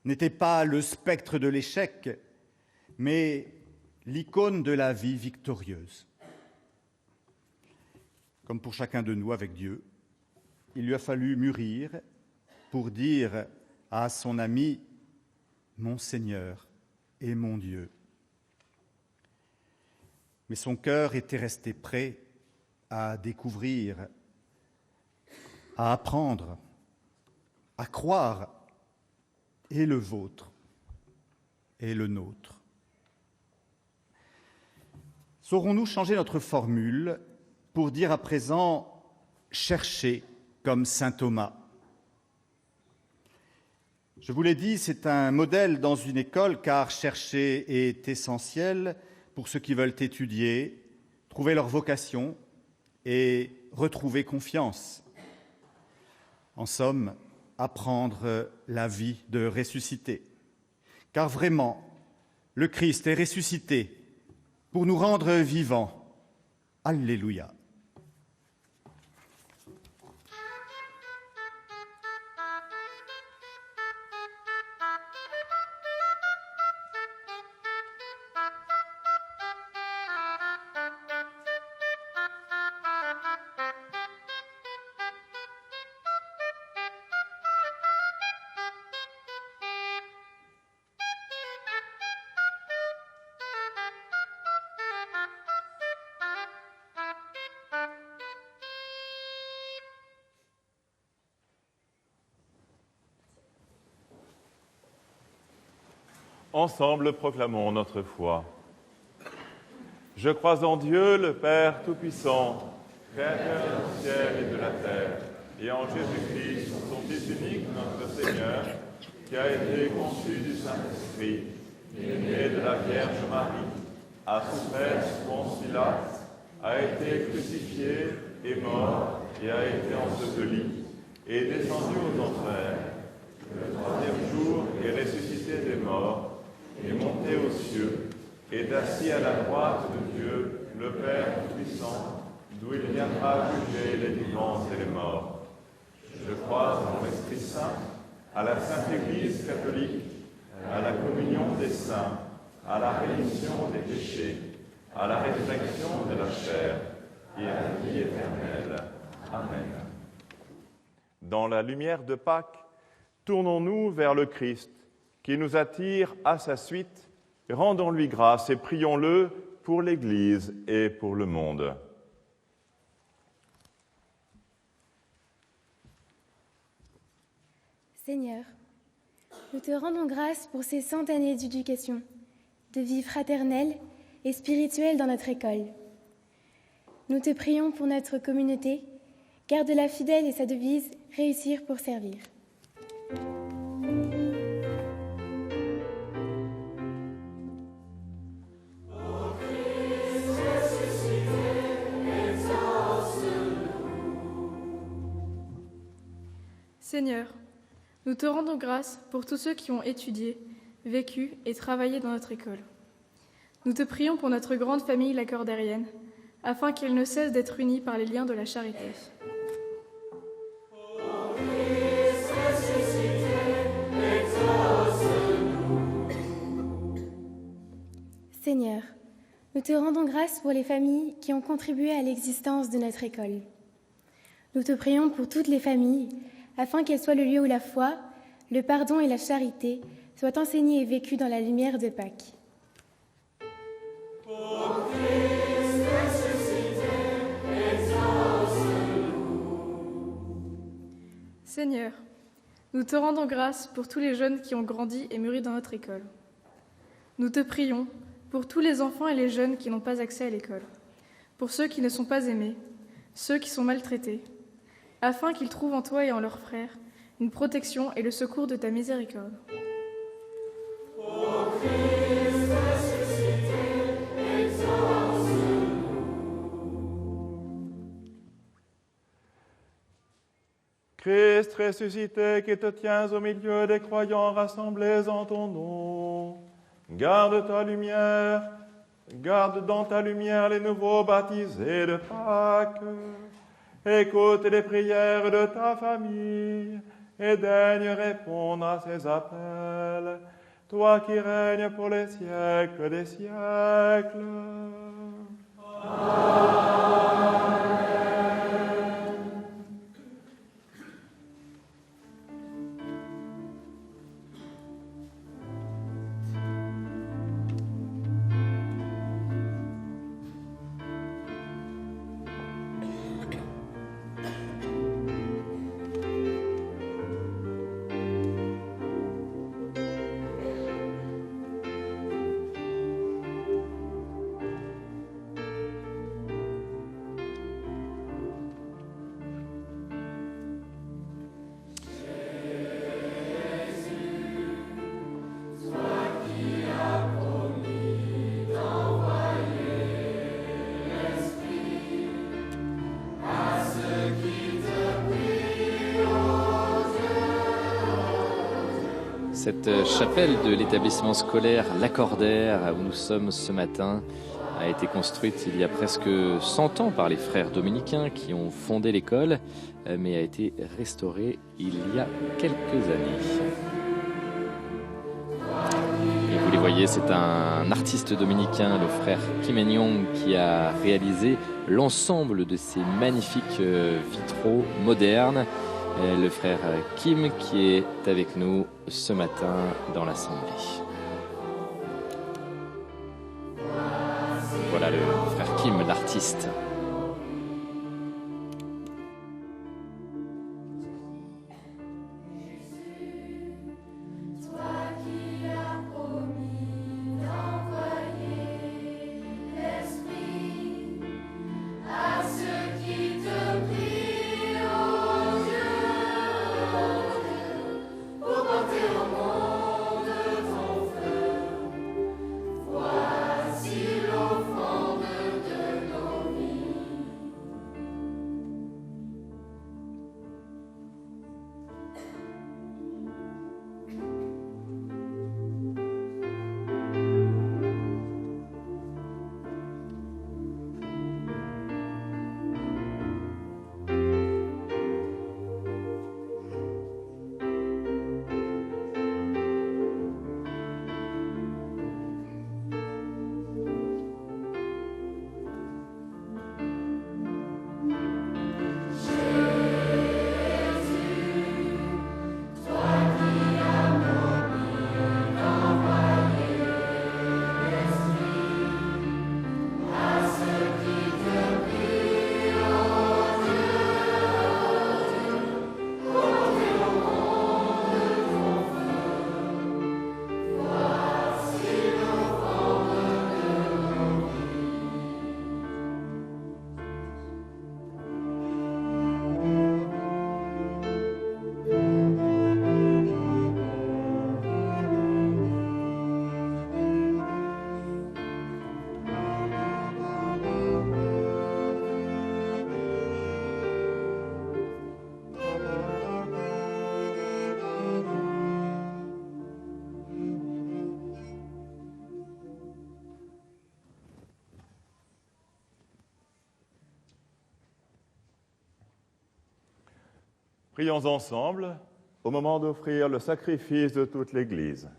n'était pas le spectre de l'échec, mais l'icône de la vie victorieuse. Comme pour chacun de nous avec Dieu, il lui a fallu mûrir pour dire à son ami « Mon Seigneur et mon Dieu ». Mais son cœur était resté prêt à découvrir, à apprendre, à croire, et le vôtre et le nôtre. Saurons-nous changer notre formule pour dire à présent « chercher » comme saint Thomas? Je vous l'ai dit, c'est un modèle dans une école, car chercher est essentiel pour ceux qui veulent étudier, trouver leur vocation et retrouver confiance. En somme, apprendre la vie de ressuscité. Car vraiment, le Christ est ressuscité pour nous rendre vivants. Alléluia.
Ensemble, proclamons notre foi. Je crois en Dieu, le Père Tout-Puissant, Créateur du ciel et de la terre, et en Jésus-Christ, son Fils unique, notre Seigneur, qui a été conçu du Saint-Esprit, né de la Vierge Marie, a souffert sous Ponce Pilate, a été crucifié et mort, et a été enseveli. est descendu aux enfers, le troisième jour est ressuscité des morts, est monté aux cieux, est assis à la droite de Dieu, le Père Tout-Puissant, d'où il viendra juger les vivants et les morts. Je crois en l'Esprit Saint, à la Sainte Église catholique, à la communion des saints, à la rémission des péchés, à la résurrection de la chair et à la vie éternelle. Amen. Dans la lumière de Pâques, tournons-nous vers le Christ, qui nous attire à sa suite. Rendons-lui grâce et prions-le pour l'Église et pour le monde.
Seigneur, nous te rendons grâce pour ces 100 années d'éducation, de vie fraternelle et spirituelle dans notre école. Nous te prions pour notre communauté, garde-la fidèle et sa devise « Réussir pour servir ».
Seigneur, nous te rendons grâce pour tous ceux qui ont étudié, vécu et travaillé dans notre école. Nous te prions pour notre grande famille lacordérienne, afin qu'elle ne cesse d'être unie par les liens de la charité.
Seigneur, nous te rendons grâce pour les familles qui ont contribué à l'existence de notre école. Nous te prions pour toutes les familles, afin qu'elles soient le lieu où la foi, le pardon et la charité soient enseignés et vécus dans la lumière de Pâques.
Seigneur, nous te rendons grâce pour tous les jeunes qui ont grandi et mûri dans notre école. Nous te prions pour tous les enfants et les jeunes qui n'ont pas accès à l'école, pour ceux qui ne sont pas aimés, ceux qui sont maltraités, afin qu'ils trouvent en toi et en leurs frères une protection et le secours de ta miséricorde.
Christ ressuscité, qui te tiens au milieu des croyants rassemblés en ton nom, garde dans ta lumière les nouveaux baptisés de Pâques. Écoute les prières de ta famille et daigne répondre à ses appels, toi qui règnes pour les siècles des siècles. Amen.
Cette chapelle de l'établissement scolaire Lacordaire, où nous sommes ce matin, a été construite il y a presque 100 ans par les frères dominicains qui ont fondé l'école, mais a été restaurée il y a quelques années. Et vous les voyez, c'est un artiste dominicain, le frère Kim En-yong, qui a réalisé l'ensemble de ces magnifiques vitraux modernes. Le frère Kim qui est avec nous ce matin dans l'Assemblée. Voilà le frère Kim, l'artiste.
Prions ensemble au moment d'offrir le sacrifice de toute l'Église.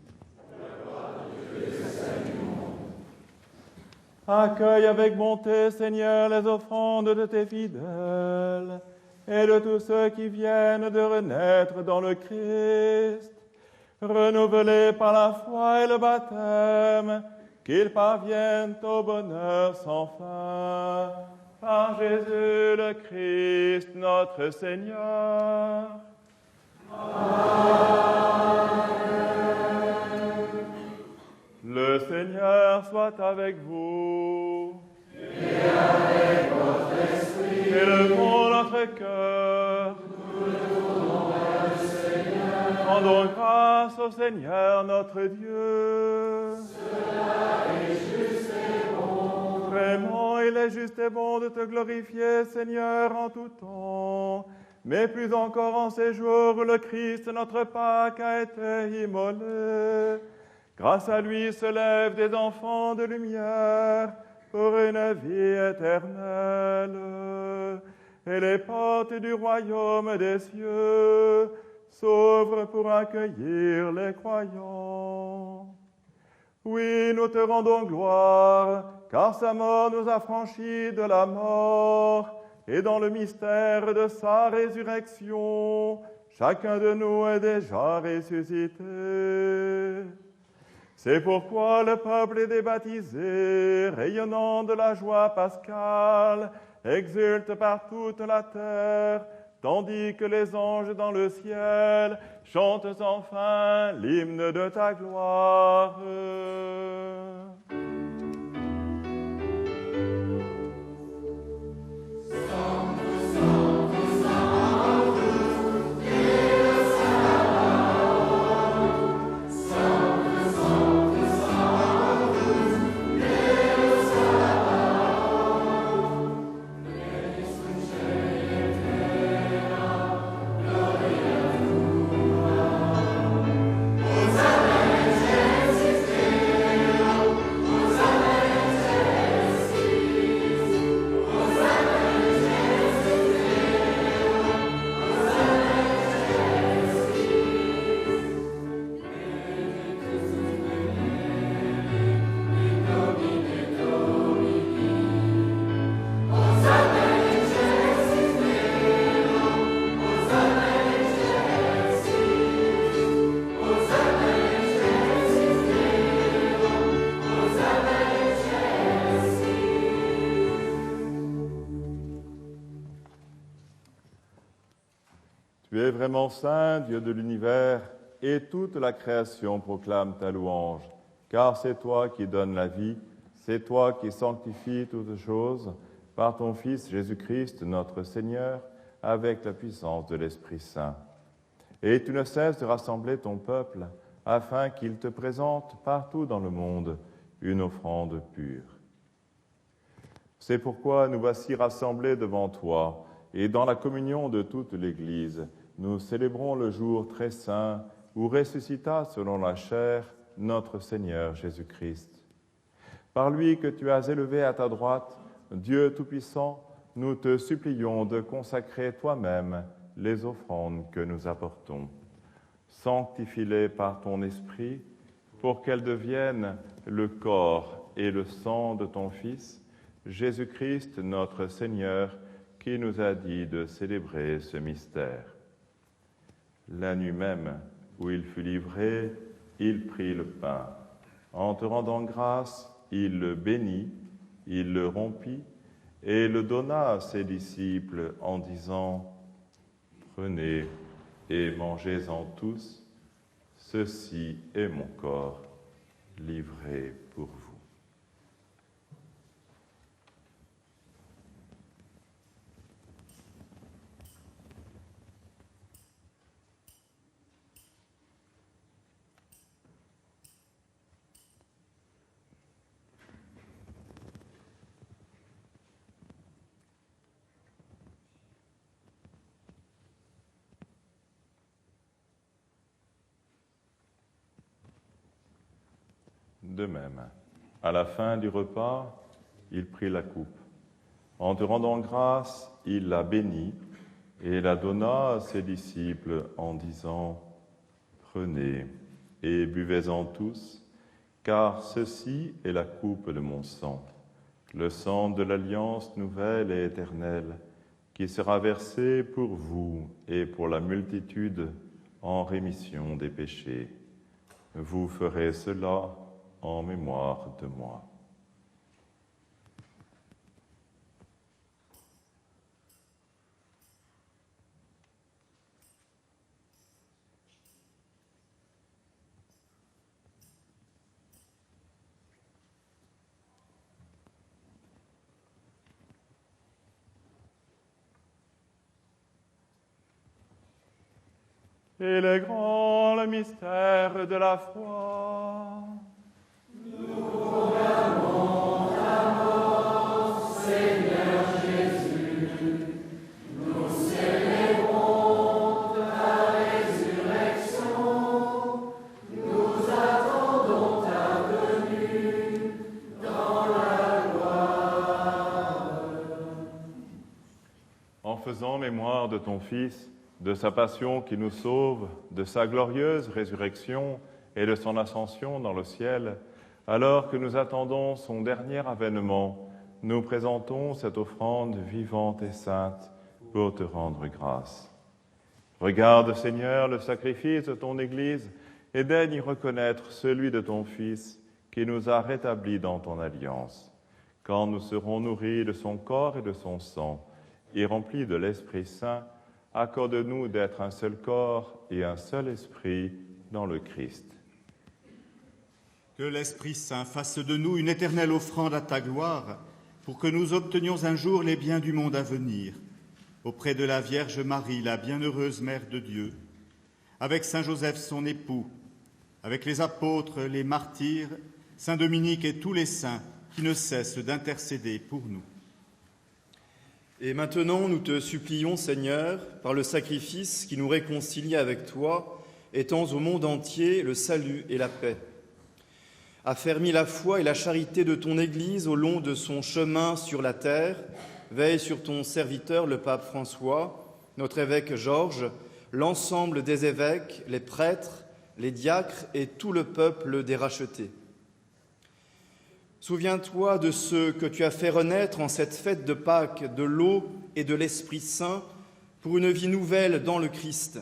Accueille avec bonté, Seigneur, les offrandes de tes fidèles et de tous ceux qui viennent de renaître dans le Christ, renouvelés par la foi et le baptême, qu'ils parviennent au bonheur sans fin. Par Jésus le Christ, notre Seigneur. Amen. Le Seigneur soit avec vous. Et avec votre esprit. Élevons notre cœur. Nous le tournons vers le Seigneur. Rendons grâce au Seigneur notre Dieu. Cela est juste et bon. Vraiment, il est juste et bon de te glorifier, Seigneur, en tout temps. Mais plus encore en ces jours où le Christ, notre Pâque, a été immolé. Grâce à lui se lèvent des enfants de lumière pour une vie éternelle. Et les portes du royaume des cieux s'ouvrent pour accueillir les croyants. Oui, nous te rendons gloire, car sa mort nous a franchis de la mort, et dans le mystère de sa résurrection, chacun de nous est déjà ressuscité. C'est pourquoi le peuple des baptisés, rayonnant de la joie pascale, exulte par toute la terre, tandis que les anges dans le ciel chantent enfin l'hymne de ta gloire. Tu es vraiment saint, Dieu de l'univers, et toute la création proclame ta louange, car c'est toi qui donnes la vie, c'est toi qui sanctifies toutes choses, par ton Fils Jésus-Christ, notre Seigneur, avec la puissance de l'Esprit Saint. Et tu ne cesses de rassembler ton peuple, afin qu'il te présente partout dans le monde une offrande pure. C'est pourquoi nous voici rassemblés devant toi, et dans la communion de toute l'Église, nous célébrons le jour très saint où ressuscita selon la chair notre Seigneur Jésus-Christ. Par lui que tu as élevé à ta droite, Dieu Tout-Puissant, nous te supplions de consacrer toi-même les offrandes que nous apportons. Sanctifie-les par ton Esprit pour qu'elles deviennent le corps et le sang de ton Fils, Jésus-Christ notre Seigneur, qui nous a dit de célébrer ce mystère. La nuit même où il fut livré, il prit le pain. En te rendant grâce, il le bénit, il le rompit et le donna à ses disciples en disant « Prenez et mangez-en tous, ceci est mon corps livré pour vous. » De même, à la fin du repas, il prit la coupe. En te rendant grâce, il la bénit et la donna à ses disciples en disant, « Prenez et buvez-en tous, car ceci est la coupe de mon sang, le sang de l'alliance nouvelle et éternelle, qui sera versé pour vous et pour la multitude en rémission des péchés. Vous ferez cela en mémoire de moi. » Il est grand le mystère de la foi.
Nous proclamons ta mort, Seigneur Jésus. Nous célébrons ta résurrection. Nous attendons ta venue dans la gloire.
En faisant mémoire de ton Fils, de sa passion qui nous sauve, de sa glorieuse résurrection et de son ascension dans le ciel, alors que nous attendons son dernier avènement, nous présentons cette offrande vivante et sainte pour te rendre grâce. Regarde, Seigneur, le sacrifice de ton Église et daigne y reconnaître celui de ton Fils qui nous a rétablis dans ton alliance. Quand nous serons nourris de son corps et de son sang et remplis de l'Esprit Saint, accorde-nous d'être un seul corps et un seul esprit dans le Christ.
Que l'Esprit Saint fasse de nous une éternelle offrande à ta gloire, pour que nous obtenions un jour les biens du monde à venir, auprès de la Vierge Marie, la bienheureuse Mère de Dieu, avec Saint Joseph son époux, avec les apôtres, les martyrs, Saint Dominique et tous les saints qui ne cessent d'intercéder pour nous.
Et maintenant, nous te supplions, Seigneur, par le sacrifice qui nous réconcilie avec toi, étends au monde entier le salut et la paix. Affermis la foi et la charité de ton Église au long de son chemin sur la terre, veille sur ton serviteur, le pape François, notre évêque Georges, l'ensemble des évêques, les prêtres, les diacres et tout le peuple des rachetés. Souviens-toi de ceux que tu as fait renaître en cette fête de Pâques, de l'eau et de l'Esprit Saint, pour une vie nouvelle dans le Christ.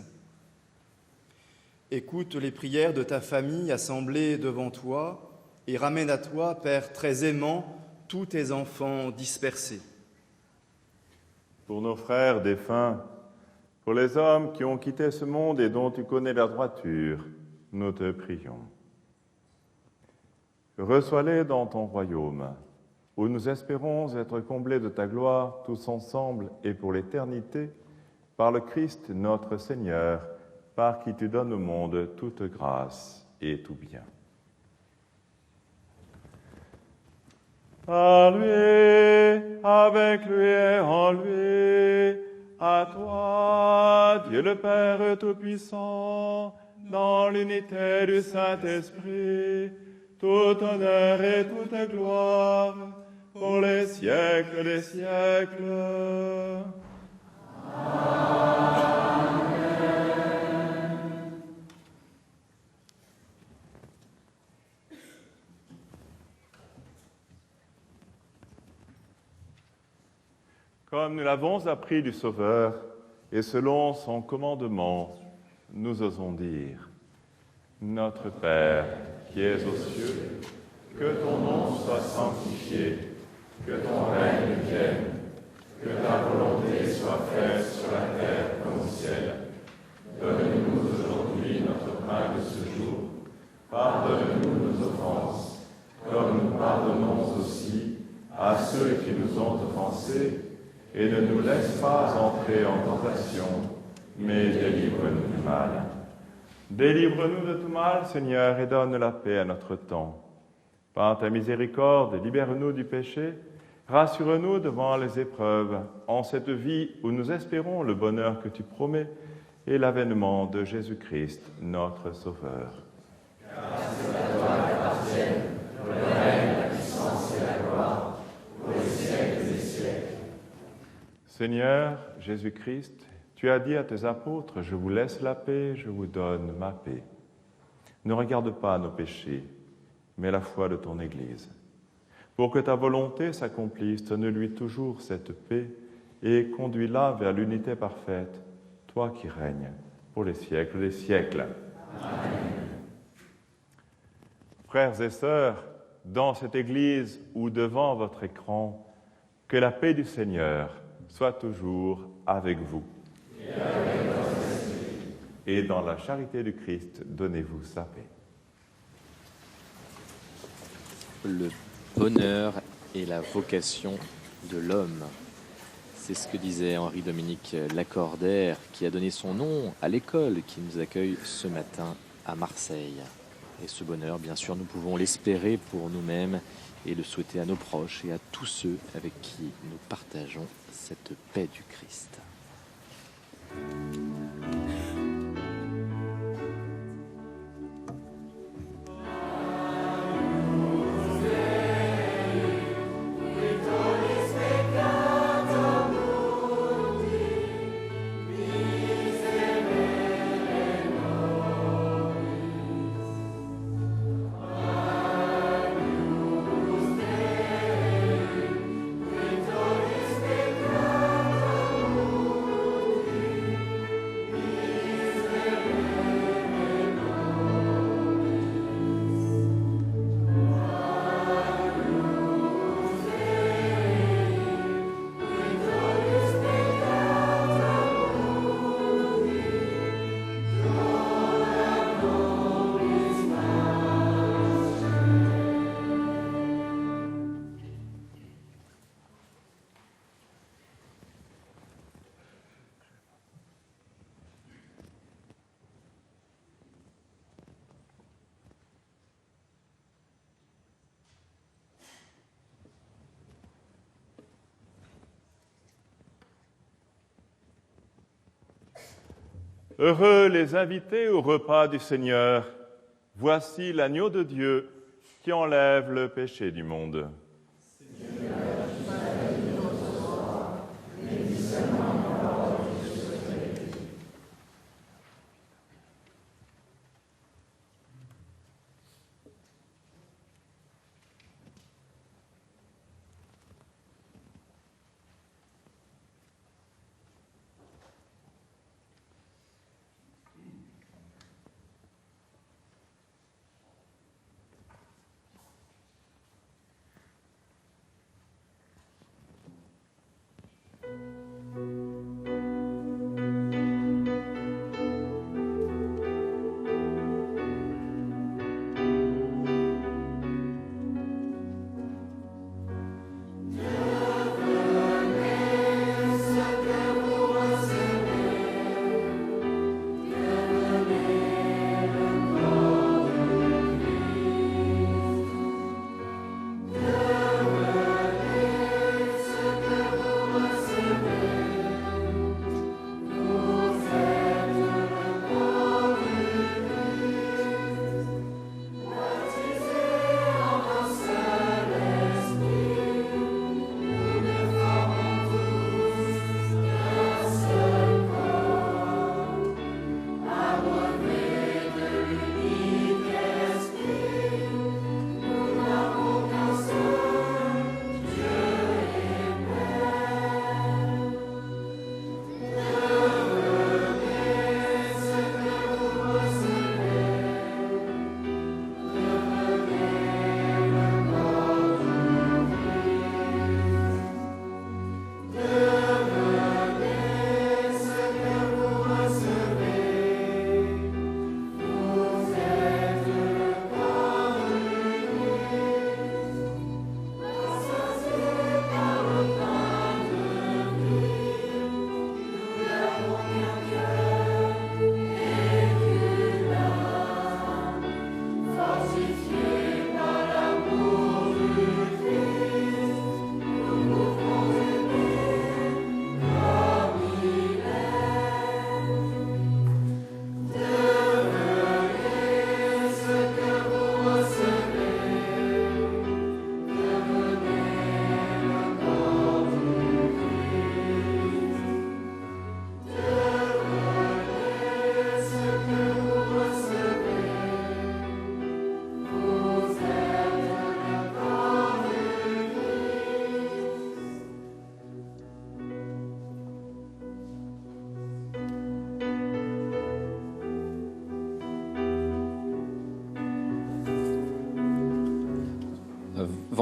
Écoute les prières de ta famille assemblée devant toi et ramène à toi, Père très aimant, tous tes enfants dispersés.
Pour nos frères défunts, pour les hommes qui ont quitté ce monde et dont tu connais la droiture, nous te prions. Reçois-les dans ton royaume, où nous espérons être comblés de ta gloire tous ensemble et pour l'éternité, par le Christ notre Seigneur, par qui tu donnes au monde toute grâce et tout bien. Par lui, avec lui et en lui, à toi, Dieu le Père Tout-Puissant, dans l'unité du Saint-Esprit, tout honneur et toute gloire, pour les siècles des siècles. Amen. Comme nous l'avons appris du Sauveur, et selon son commandement, nous osons dire, Notre Père, qui es aux cieux, que ton nom soit sanctifié, que ton règne vienne, que ta volonté soit faite sur la terre comme au ciel. Donne-nous aujourd'hui notre pain de ce jour. Pardonne-nous nos offenses, comme nous pardonnons aussi à ceux qui nous ont offensés, et ne nous laisse pas entrer en tentation, mais délivre-nous du mal. Délivre-nous de tout mal, Seigneur, et donne la paix à notre temps. Par ta miséricorde, libère-nous du péché, rassure-nous devant les épreuves, en cette vie où nous espérons le bonheur que tu promets et l'avènement de Jésus-Christ, notre Sauveur.
Car c'est à toi qu'appartiennent le règne, la puissance et la gloire, pour les siècles des siècles.
Seigneur Jésus-Christ, Tu as dit à tes apôtres, je vous laisse la paix, je vous donne ma paix. Ne regarde pas nos péchés, mais la foi de ton Église. Pour que ta volonté s'accomplisse, donne-lui toujours cette paix et conduis-la vers l'unité parfaite, toi qui règnes pour les siècles des siècles. Amen. Frères et sœurs, dans cette Église ou devant votre écran, que la paix du Seigneur soit toujours avec vous. Et dans la charité du Christ, donnez-vous sa paix.
Le bonheur et la vocation de l'homme. C'est ce que disait Henri-Dominique Lacordaire, qui a donné son nom à l'école qui nous accueille ce matin à Marseille. Et ce bonheur, bien sûr, nous pouvons l'espérer pour nous-mêmes et le souhaiter à nos proches et à tous ceux avec qui nous partageons cette paix du Christ.
Heureux les invités au repas du Seigneur. Voici l'agneau de Dieu qui enlève le péché du monde.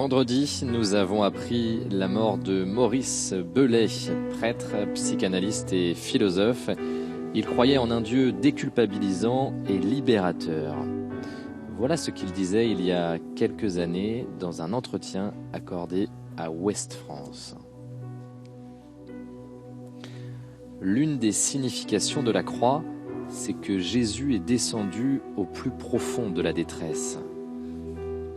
Vendredi, nous avons appris la mort de Maurice Belay, prêtre, psychanalyste et philosophe. Il croyait en un Dieu déculpabilisant et libérateur. Voilà ce qu'il disait il y a quelques années dans un entretien accordé à Ouest France. L'une des significations de la croix, c'est que Jésus est descendu au plus profond de la détresse.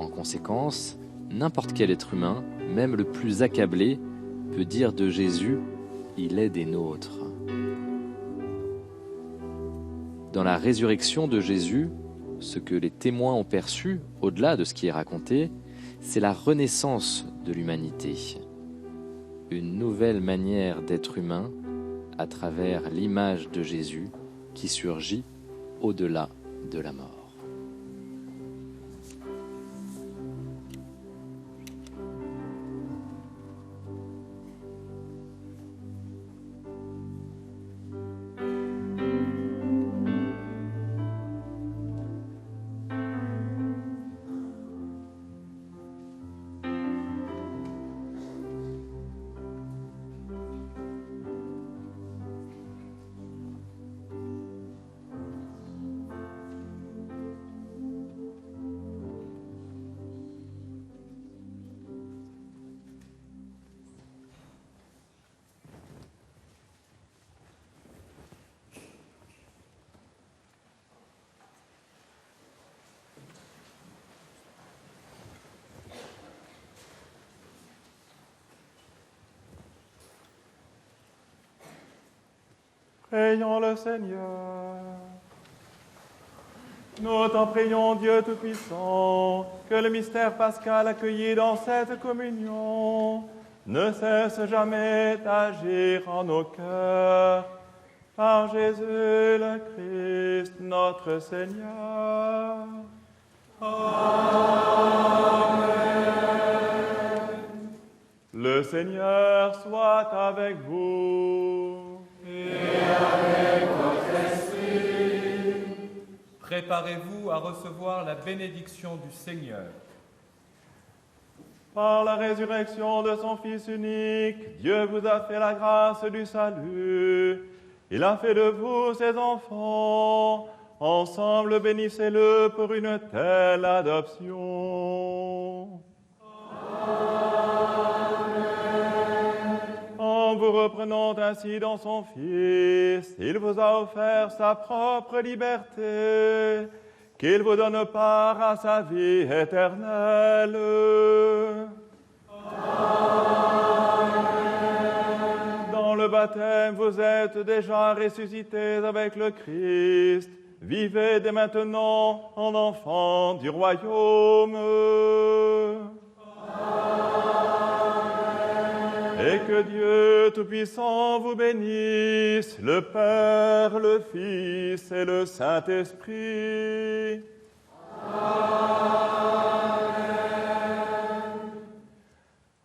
En conséquence, n'importe quel être humain, même le plus accablé, peut dire de Jésus « Il est des nôtres ». Dans la résurrection de Jésus, ce que les témoins ont perçu, au-delà de ce qui est raconté, c'est la renaissance de l'humanité. Une nouvelle manière d'être humain à travers l'image de Jésus qui surgit au-delà de la mort.
Prions le Seigneur. Nous t'en prions, Dieu Tout-Puissant, que le mystère pascal accueilli dans cette communion ne cesse jamais d'agir en nos cœurs. Par Jésus le Christ, notre Seigneur. Amen. Le Seigneur soit avec vous.
Et avec votre esprit. Préparez-vous à recevoir la bénédiction du Seigneur.
Par la résurrection de son Fils unique, Dieu vous a fait la grâce du salut. Il a fait de vous ses enfants. Ensemble, bénissez-le pour une telle adoption. En vous reprenant ainsi dans son Fils, il vous a offert sa propre liberté, qu'il vous donne part à sa vie éternelle. Dans le baptême, vous êtes déjà ressuscités avec le Christ. Vivez dès maintenant en enfants du royaume. Et que Dieu Tout-Puissant vous bénisse, le Père, le Fils et le Saint-Esprit. Amen.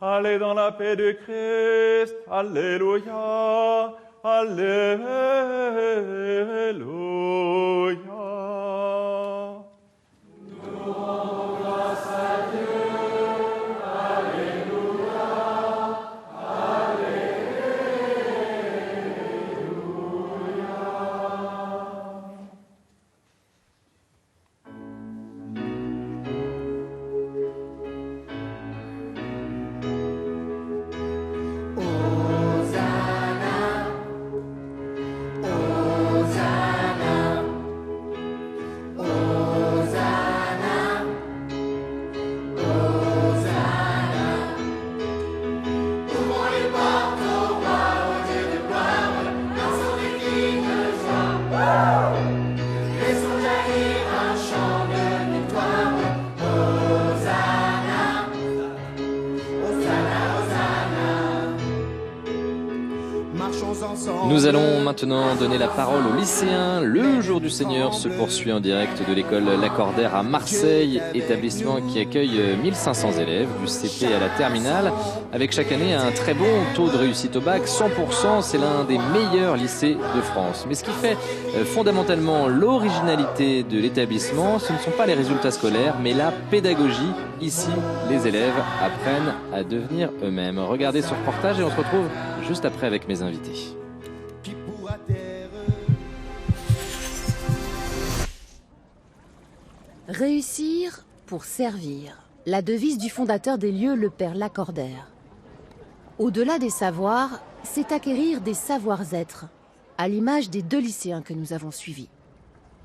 Allez dans la paix du Christ. Alléluia. Alléluia.
Nous rendons grâce à Dieu. Alléluia. Hosanna, Hosanna,
Nous allons maintenant donner la parole aux lycéens. Le jour du Seigneur se poursuit en direct de l'école Lacordaire à Marseille, établissement qui accueille 1500 élèves du CP à la terminale, avec chaque année un très bon taux de réussite au bac, 100%, c'est l'un des meilleurs lycées de France. Mais ce qui fait fondamentalement l'originalité de l'établissement, ce ne sont pas les résultats scolaires, mais la pédagogie. Ici, les élèves apprennent à devenir eux-mêmes. Regardez ce reportage et on se retrouve juste après avec mes invités.
Réussir pour servir. La devise du fondateur des lieux, le père Lacordaire. Au-delà des savoirs, c'est acquérir des savoir-être, à l'image des 2 lycéens que nous avons suivis.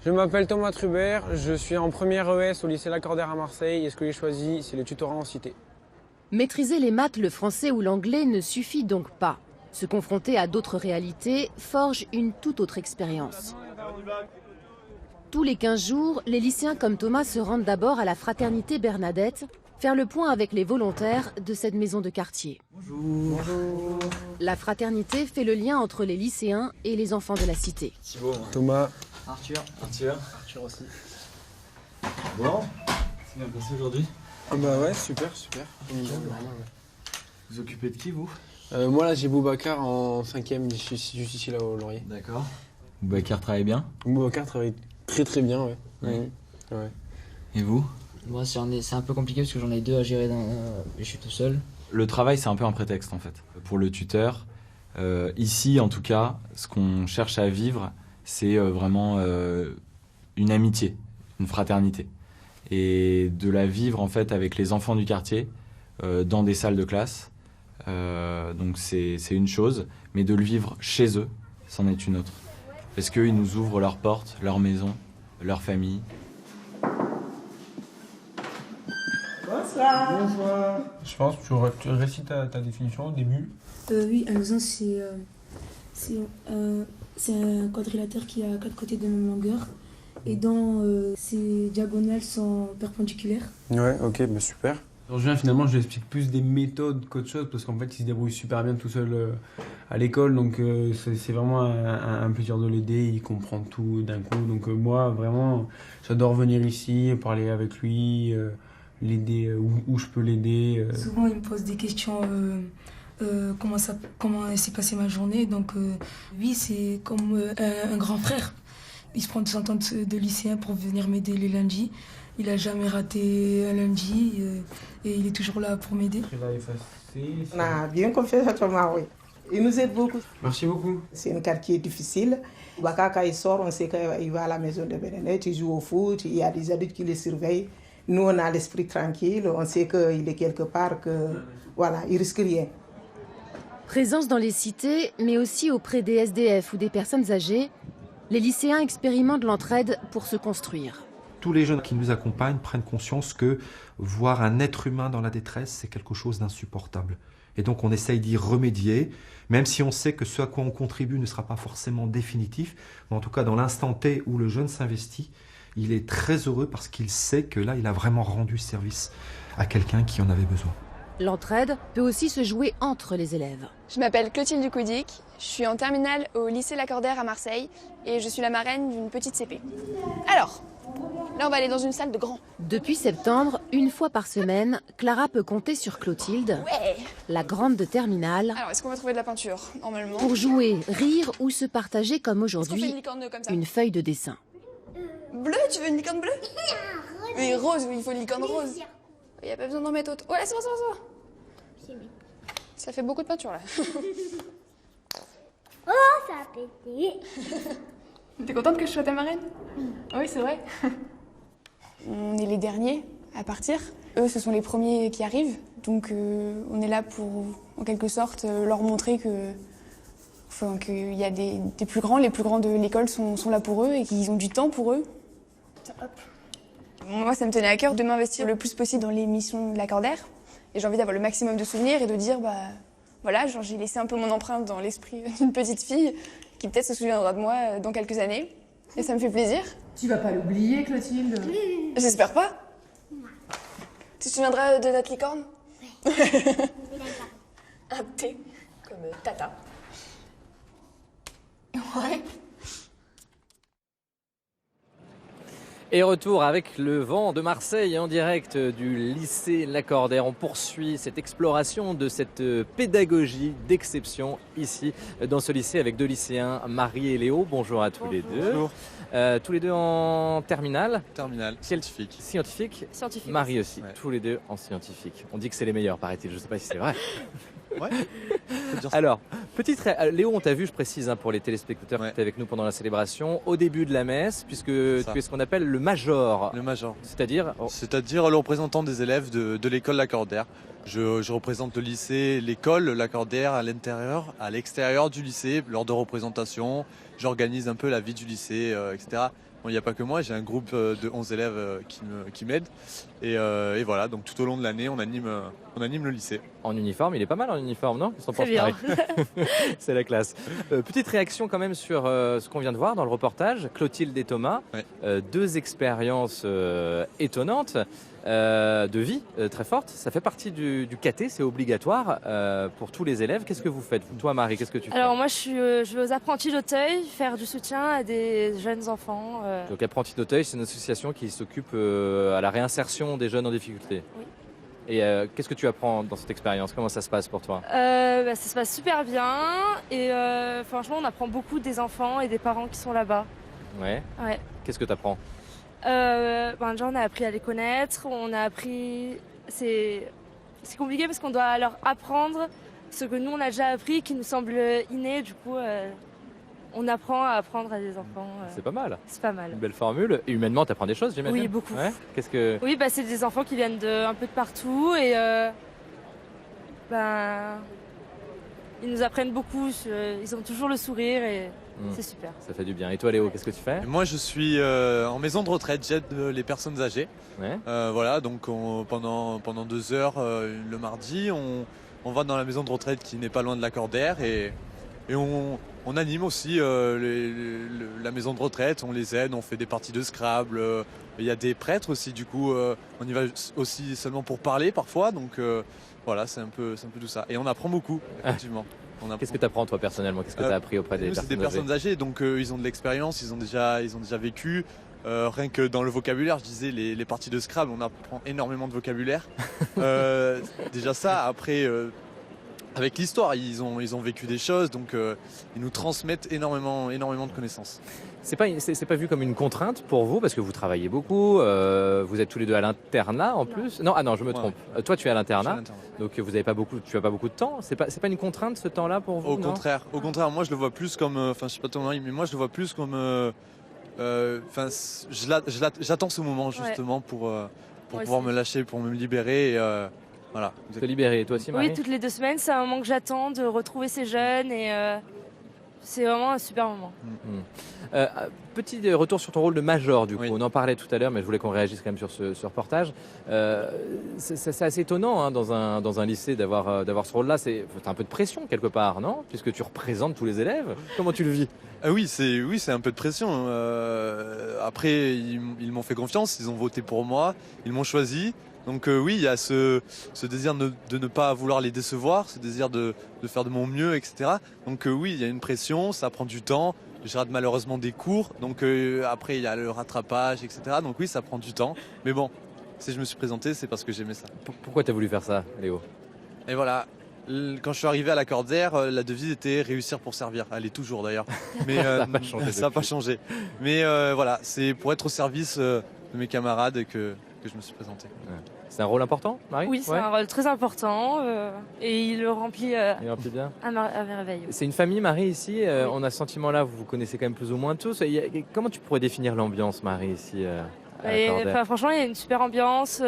Je m'appelle Thomas Trubert, je suis en première ES au lycée Lacordaire à Marseille et ce que j'ai choisi, c'est le tutorat en cité.
Maîtriser les maths, le français ou l'anglais ne suffit donc pas. Se confronter à d'autres réalités forge une toute autre expérience. Tous les 15 jours, les lycéens comme Thomas se rendent d'abord à la fraternité Bernadette, faire le point avec les volontaires de cette maison de quartier.
Bonjour. Bonjour.
La fraternité fait le lien entre les lycéens et les enfants de la cité.
Thibaut, Thomas.
Arthur aussi.
Bon,
c'est bien passé aujourd'hui?
Ah bah ouais, super.
Vous occupez de qui, vous?
Moi là j'ai Boubacar en 5e, je suis juste ici là au Laurier.
D'accord. Boubacar travaille bien?
Boubacar travaille très bien, ouais. Ouais.
Et vous?
Moi c'est un peu compliqué parce que j'en ai 2 à gérer, je suis tout seul.
Le travail c'est un peu un prétexte en fait. Pour le tuteur, ici en tout cas, ce qu'on cherche à vivre, c'est vraiment une amitié, une fraternité. Et de la vivre en fait avec les enfants du quartier, dans des salles de classe. Donc c'est une chose, mais de le vivre chez eux, c'en est une autre. Parce qu'ils nous ouvrent leurs portes, leur maison, leur famille.
Bonsoir. Je pense que tu récites ta définition au début.
Oui, un losange c'est un quadrilatère qui a 4 côtés de même longueur et dont ses diagonales sont perpendiculaires.
Ouais, ok, bah super. Alors finalement, je lui explique plus des méthodes qu'autre chose parce qu'en fait, il se débrouille super bien tout seul à l'école. Donc, c'est vraiment un plaisir de l'aider. Il comprend tout d'un coup. Donc, moi, vraiment, j'adore venir ici, parler avec lui, l'aider où je peux l'aider.
Souvent, il me pose des questions. Comment s'est passée ma journée. Donc, lui, c'est comme un grand frère. Il se prend de son temps de lycéen pour venir m'aider les lundis. Il a jamais raté un lundi et il est toujours là pour m'aider.
On a bien confiance à Thomas, oui. Il nous aide beaucoup.
Merci beaucoup.
C'est un quartier difficile. Quand il sort, on sait qu'il va à la maison de Bernadette, il joue au foot, il y a des adultes qui le surveillent. Nous, on a l'esprit tranquille, on sait qu'il est quelque part, il risque rien.
Présence dans les cités, mais aussi auprès des SDF ou des personnes âgées, les lycéens expérimentent l'entraide pour se construire.
Tous les jeunes qui nous accompagnent prennent conscience que voir un être humain dans la détresse, c'est quelque chose d'insupportable. Et donc on essaye d'y remédier, même si on sait que ce à quoi on contribue ne sera pas forcément définitif. Mais en tout cas, dans l'instant T où le jeune s'investit, il est très heureux parce qu'il sait que là, il a vraiment rendu service à quelqu'un qui en avait besoin.
L'entraide peut aussi se jouer entre les élèves.
Je m'appelle Clotilde Ducoudic, je suis en terminale au lycée Lacordaire à Marseille et je suis la marraine d'une petite CP. Alors, là on va aller dans une salle de grands.
Depuis septembre, une fois par semaine, Clara peut compter sur Clotilde, la grande de terminale,
Alors, est-ce qu'on va trouver de la peinture, normalement?
pour jouer, rire ou se partager comme
Est-ce qu'on fait une
aujourd'hui
licorne comme ça?
une feuille de dessin.
Bleu, tu veux une licorne bleue? Mais rose, il faut une licorne rose. Il n'y a pas besoin d'en mettre autre. Ouais, c'est bon, ça va. Ça fait beaucoup de peinture là.
Oh, ça a pété.
T'es contente que je sois ta marraine? Oui, c'est vrai. On est les derniers à partir. Eux, ce sont les premiers qui arrivent. Donc, on est là pour, en quelque sorte, leur montrer qu'il y a des plus grands. Les plus grands de l'école sont là pour eux et qu'ils ont du temps pour eux. Moi, ça me tenait à cœur de m'investir le plus possible dans les missions de Lacordaire. Et j'ai envie d'avoir le maximum de souvenirs et de dire, voilà, j'ai laissé un peu mon empreinte dans l'esprit d'une petite fille qui peut-être se souviendra de moi dans quelques années. Et ça me fait plaisir.
Tu vas pas l'oublier, Clotilde?
J'espère pas. Tu te souviendras de notre licorne? Un thé, comme Tata.
Et retour avec le vent de Marseille en direct du lycée Lacordaire. On poursuit cette exploration de cette pédagogie d'exception ici dans ce lycée avec 2 lycéens, Marie et Léo. Bonjour à tous les deux.
Bonjour.
Tous les deux en terminale.
Terminale, scientifique.
Scientifique.
Scientifique.
Marie aussi,
Ouais.
tous les deux en scientifique. On dit que c'est les meilleurs, paraît-il. Je ne sais pas si c'est vrai.
Ouais.
Alors, Léo, on t'a vu, je précise pour les téléspectateurs qui étaient avec nous pendant la célébration, au début de la messe, puisque tu es ce qu'on appelle le major.
Le major.
C'est-à-dire
C'est-à-dire le représentant des élèves de l'école Lacordaire. Je représente le lycée, l'école Lacordaire à l'intérieur, à l'extérieur du lycée, lors de représentations. J'organise un peu la vie du lycée, etc. Bon, il n'y a pas que moi, j'ai un groupe de 11 élèves qui m'aident. Et voilà, donc tout au long de l'année, on anime le lycée.
En uniforme, il est pas mal en uniforme, non? Ils sont
Très bien.
C'est la classe. Petite réaction quand même sur ce qu'on vient de voir dans le reportage. Clotilde et Thomas, 2 expériences étonnantes de vie très fortes. Ça fait partie du caté, c'est obligatoire pour tous les élèves. Qu'est-ce que vous faites? Toi, Marie, qu'est-ce que tu fais?
Alors moi, je vais aux apprentis d'Auteuil faire du soutien à des jeunes enfants.
Donc Apprentis d'Auteuil, c'est une association qui s'occupe à la réinsertion des jeunes en difficulté.
Oui.
Et qu'est-ce que tu apprends dans cette expérience? Comment ça se passe pour toi?
Ça se passe super bien et franchement, on apprend beaucoup des enfants et des parents qui sont là-bas.
Ouais.
Ouais.
Qu'est-ce que tu apprends?
Déjà, on a appris à les connaître. On a appris. C'est compliqué parce qu'on doit leur apprendre ce que nous on a déjà appris, qui nous semble inné. Du coup, on apprend à apprendre à des enfants.
C'est pas mal.
C'est pas mal.
Une belle formule. Et humainement, tu apprends des choses, j'imagine?
Oui, beaucoup.
Ouais. Qu'est-ce que...
Oui, c'est des enfants qui viennent un peu de partout et ils nous apprennent beaucoup. Ils ont toujours le sourire et c'est super.
Ça fait du bien. Et toi, Léo, qu'est-ce que tu fais?
Moi, je suis en maison de retraite, j'aide les personnes âgées.
Ouais.
Voilà, donc pendant 2 heures le mardi, on va dans la maison de retraite qui n'est pas loin de Lacordaire et on anime aussi la maison de retraite, on les aide, on fait des parties de Scrabble. Il y a des prêtres aussi, du coup, on y va aussi seulement pour parler parfois. Donc voilà, c'est un peu tout ça. Et on apprend beaucoup, effectivement.
Qu'est-ce que tu apprends toi personnellement? Qu'est-ce que tu as appris auprès des
nous,
personnes
c'est des personnes âgées, donc ils ont de l'expérience, ils ont déjà vécu. Rien que dans le vocabulaire, je disais les parties de Scrabble, on apprend énormément de vocabulaire. Déjà ça, après avec l'histoire, ils ont vécu des choses, donc ils nous transmettent énormément de connaissances.
C'est pas vu comme une contrainte pour vous parce que vous travaillez beaucoup, vous êtes tous les deux à l'internat en plus. Non, je me trompe. Toi tu es à l'internat, donc tu as pas beaucoup de temps. C'est pas une contrainte ce temps-là pour vous?
Au contraire, moi je le vois plus comme, je sais pas ton mari, mais moi je le vois plus comme, j'attends ce moment justement pour pouvoir me lâcher, pour me libérer. Voilà.
Te libérer, toi aussi, Marie?
Oui, toutes les 2 semaines, c'est un moment que j'attends de retrouver ces jeunes et c'est vraiment un super moment.
Petit retour sur ton rôle de major, du coup. On en parlait tout à l'heure, mais je voulais qu'on réagisse quand même sur ce reportage. C'est assez étonnant dans un lycée d'avoir ce rôle-là. T'as un peu de pression quelque part, non? Puisque tu représentes tous les élèves. Comment tu le vis?
Oui, c'est un peu de pression. Après, ils m'ont fait confiance, ils ont voté pour moi, ils m'ont choisi. Donc oui, il y a ce désir de ne pas vouloir les décevoir, ce désir de faire de mon mieux, etc. Donc oui, il y a une pression, ça prend du temps. Je rate malheureusement des cours, donc après il y a le rattrapage, etc. Donc oui, ça prend du temps. Mais bon, si je me suis présenté, c'est parce que j'aimais ça.
Pourquoi tu as voulu faire ça, Léo?
Et voilà, quand je suis arrivé à Lacordaire, la devise était réussir pour servir. Elle est toujours d'ailleurs. Mais ça n'a pas changé. Mais voilà, c'est pour être au service de mes camarades que je me suis présenté.
Ouais. C'est un rôle important, Marie?
Oui, c'est un rôle très important et il le remplit,
bien.
à merveille.
C'est une famille, Marie, ici. On a ce sentiment-là, vous vous connaissez quand même plus ou moins tous. Comment tu pourrais définir l'ambiance, Marie, ici à Lacordaire?
Franchement, il y a une super ambiance.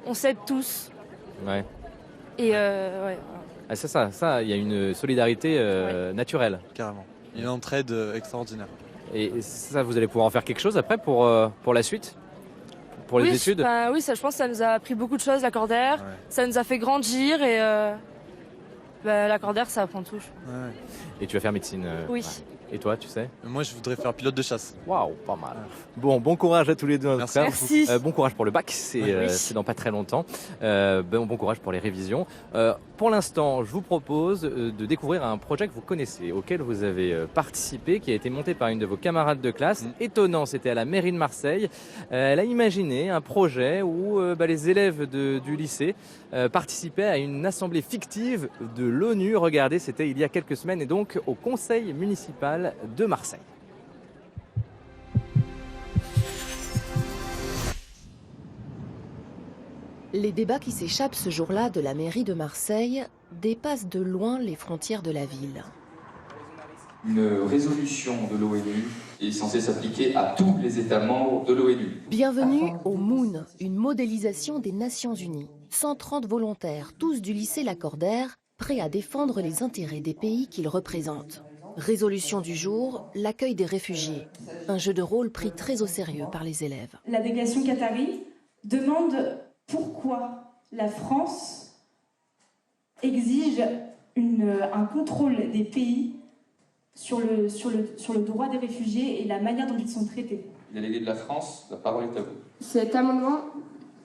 On s'aide tous.
Ouais.
Et ouais.
Ah, c'est ça, il y a une solidarité naturelle.
Carrément. Il y a une entraide extraordinaire.
Et ça, vous allez pouvoir en faire quelque chose après pour la suite? Pour les études?
Oui, ça, je pense que ça nous a appris beaucoup de choses, Lacordaire. Ouais. Ça nous a fait grandir et Lacordaire, ça apprend tout.
Ouais.
Et tu vas faire médecine?
Oui.
Et toi, tu sais?
Moi, je voudrais faire pilote de chasse.
Waouh, pas mal. Bon courage à tous les deux. En tout cas.
Merci.
Bon courage pour le bac, c'est dans pas très longtemps. Bon courage pour les révisions. Pour l'instant, je vous propose de découvrir un projet que vous connaissez, auquel vous avez participé, qui a été monté par une de vos camarades de classe. Étonnant, c'était à la mairie de Marseille. Elle a imaginé un projet où les élèves du lycée participaient à une assemblée fictive de l'ONU. Regardez, c'était il y a quelques semaines et donc au conseil municipal de Marseille.
Les débats qui s'échappent ce jour-là de la mairie de Marseille dépassent de loin les frontières de la ville.
Une résolution de l'ONU est censée s'appliquer à tous les États membres de l'ONU.
Bienvenue au Moon, une modélisation des Nations Unies. 130 volontaires, tous du lycée Lacordaire, prêts à défendre les intérêts des pays qu'ils représentent. Résolution du jour, l'accueil des réfugiés. Un jeu de rôle pris très au sérieux par les élèves.
La délégation qatari demande pourquoi la France exige un contrôle des pays sur le droit des réfugiés et la manière dont ils sont traités.
Délégué de la France, la parole est à vous.
Cet amendement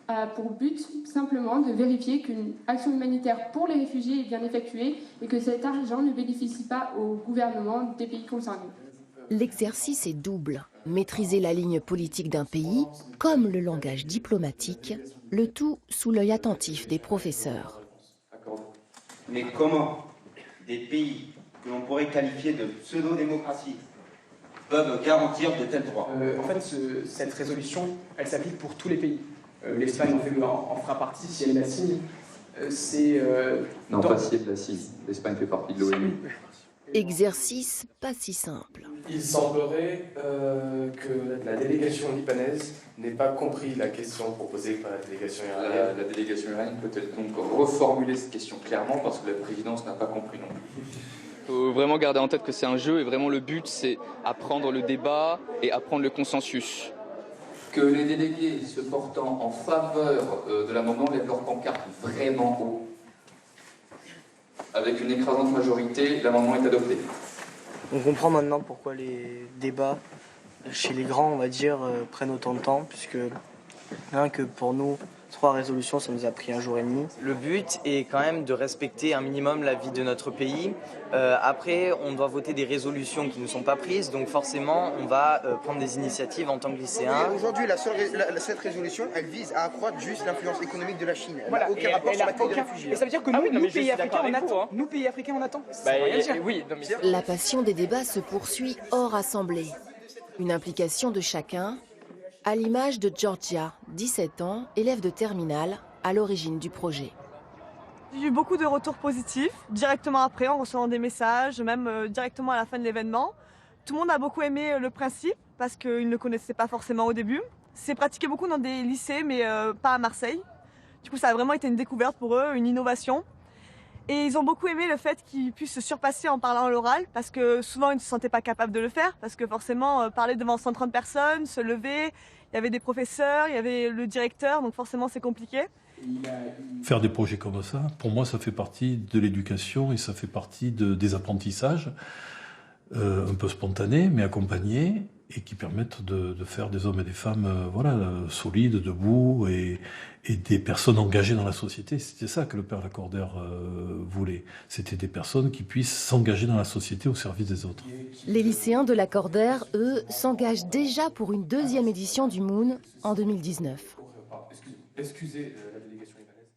a pour but simplement de vérifier qu'une action humanitaire pour les réfugiés est bien effectuée et que cet argent ne bénéficie pas au gouvernement des pays concernés.
L'exercice est double. Maîtriser la ligne politique d'un pays, comme le langage diplomatique, le tout sous l'œil attentif des professeurs.
Mais comment des pays que l'on pourrait qualifier de pseudo-démocratie peuvent garantir de tels droits?
En fait, cette résolution, elle s'applique pour tous les pays. L'Espagne en fera partie si elle la signe.
Pas si elle la signe. L'Espagne fait partie de l'ONU.
Exercice pas si simple.
Il semblerait que la délégation libanaise n'ait pas compris la question proposée par la délégation iranienne.
La délégation iranienne peut-elle donc reformuler cette question clairement parce que la présidence n'a pas compris non plus?
Il faut vraiment garder en tête que c'est un jeu et vraiment le but c'est apprendre le débat et apprendre le consensus.
Que les délégués se portant en faveur de l'amendement lèvent leur pancarte vraiment haut. Avec une écrasante majorité, l'amendement est adopté.
On comprend maintenant pourquoi les débats chez les grands, on va dire, prennent autant de temps, puisque rien que pour nous, 3 résolutions, ça nous a pris 1 jour et demi.
Le but est quand même de respecter un minimum la vie de notre pays. Après, on doit voter des résolutions qui ne sont pas prises, donc forcément, on va prendre des initiatives en tant que lycéen.
Aujourd'hui, cette résolution, elle vise à accroître juste l'influence économique de la Chine. Elle n'a aucun rapport sur l'accueil des réfugiés.
Et ça veut dire que nous, pays africains, on attend. Nous, pays africains, on attend.
La passion des débats se poursuit hors assemblée. Une implication de chacun, à l'image de Georgia, 17 ans, élève de terminale, à l'origine du projet.
J'ai eu beaucoup de retours positifs, directement après, en recevant des messages, même directement à la fin de l'événement. Tout le monde a beaucoup aimé le principe, parce qu'ils ne le connaissaient pas forcément au début. C'est pratiqué beaucoup dans des lycées, mais pas à Marseille. Du coup, ça a vraiment été une découverte pour eux, une innovation. Et ils ont beaucoup aimé le fait qu'ils puissent se surpasser en parlant à l'oral, parce que souvent ils ne se sentaient pas capables de le faire, parce que forcément parler devant 130 personnes, se lever, il y avait des professeurs, il y avait le directeur, donc forcément c'est compliqué.
Faire des projets comme ça, pour moi ça fait partie de l'éducation et ça fait partie des apprentissages, un peu spontanés mais accompagnés, et qui permettent de faire des hommes et des femmes solides, debout, et des personnes engagées dans la société. C'était ça que le père Lacordaire voulait. C'était des personnes qui puissent s'engager dans la société au service des autres.
Les lycéens de Lacordaire, eux, s'engagent déjà pour une 2e édition du Moon en 2019.
Excusez la délégation libanaise.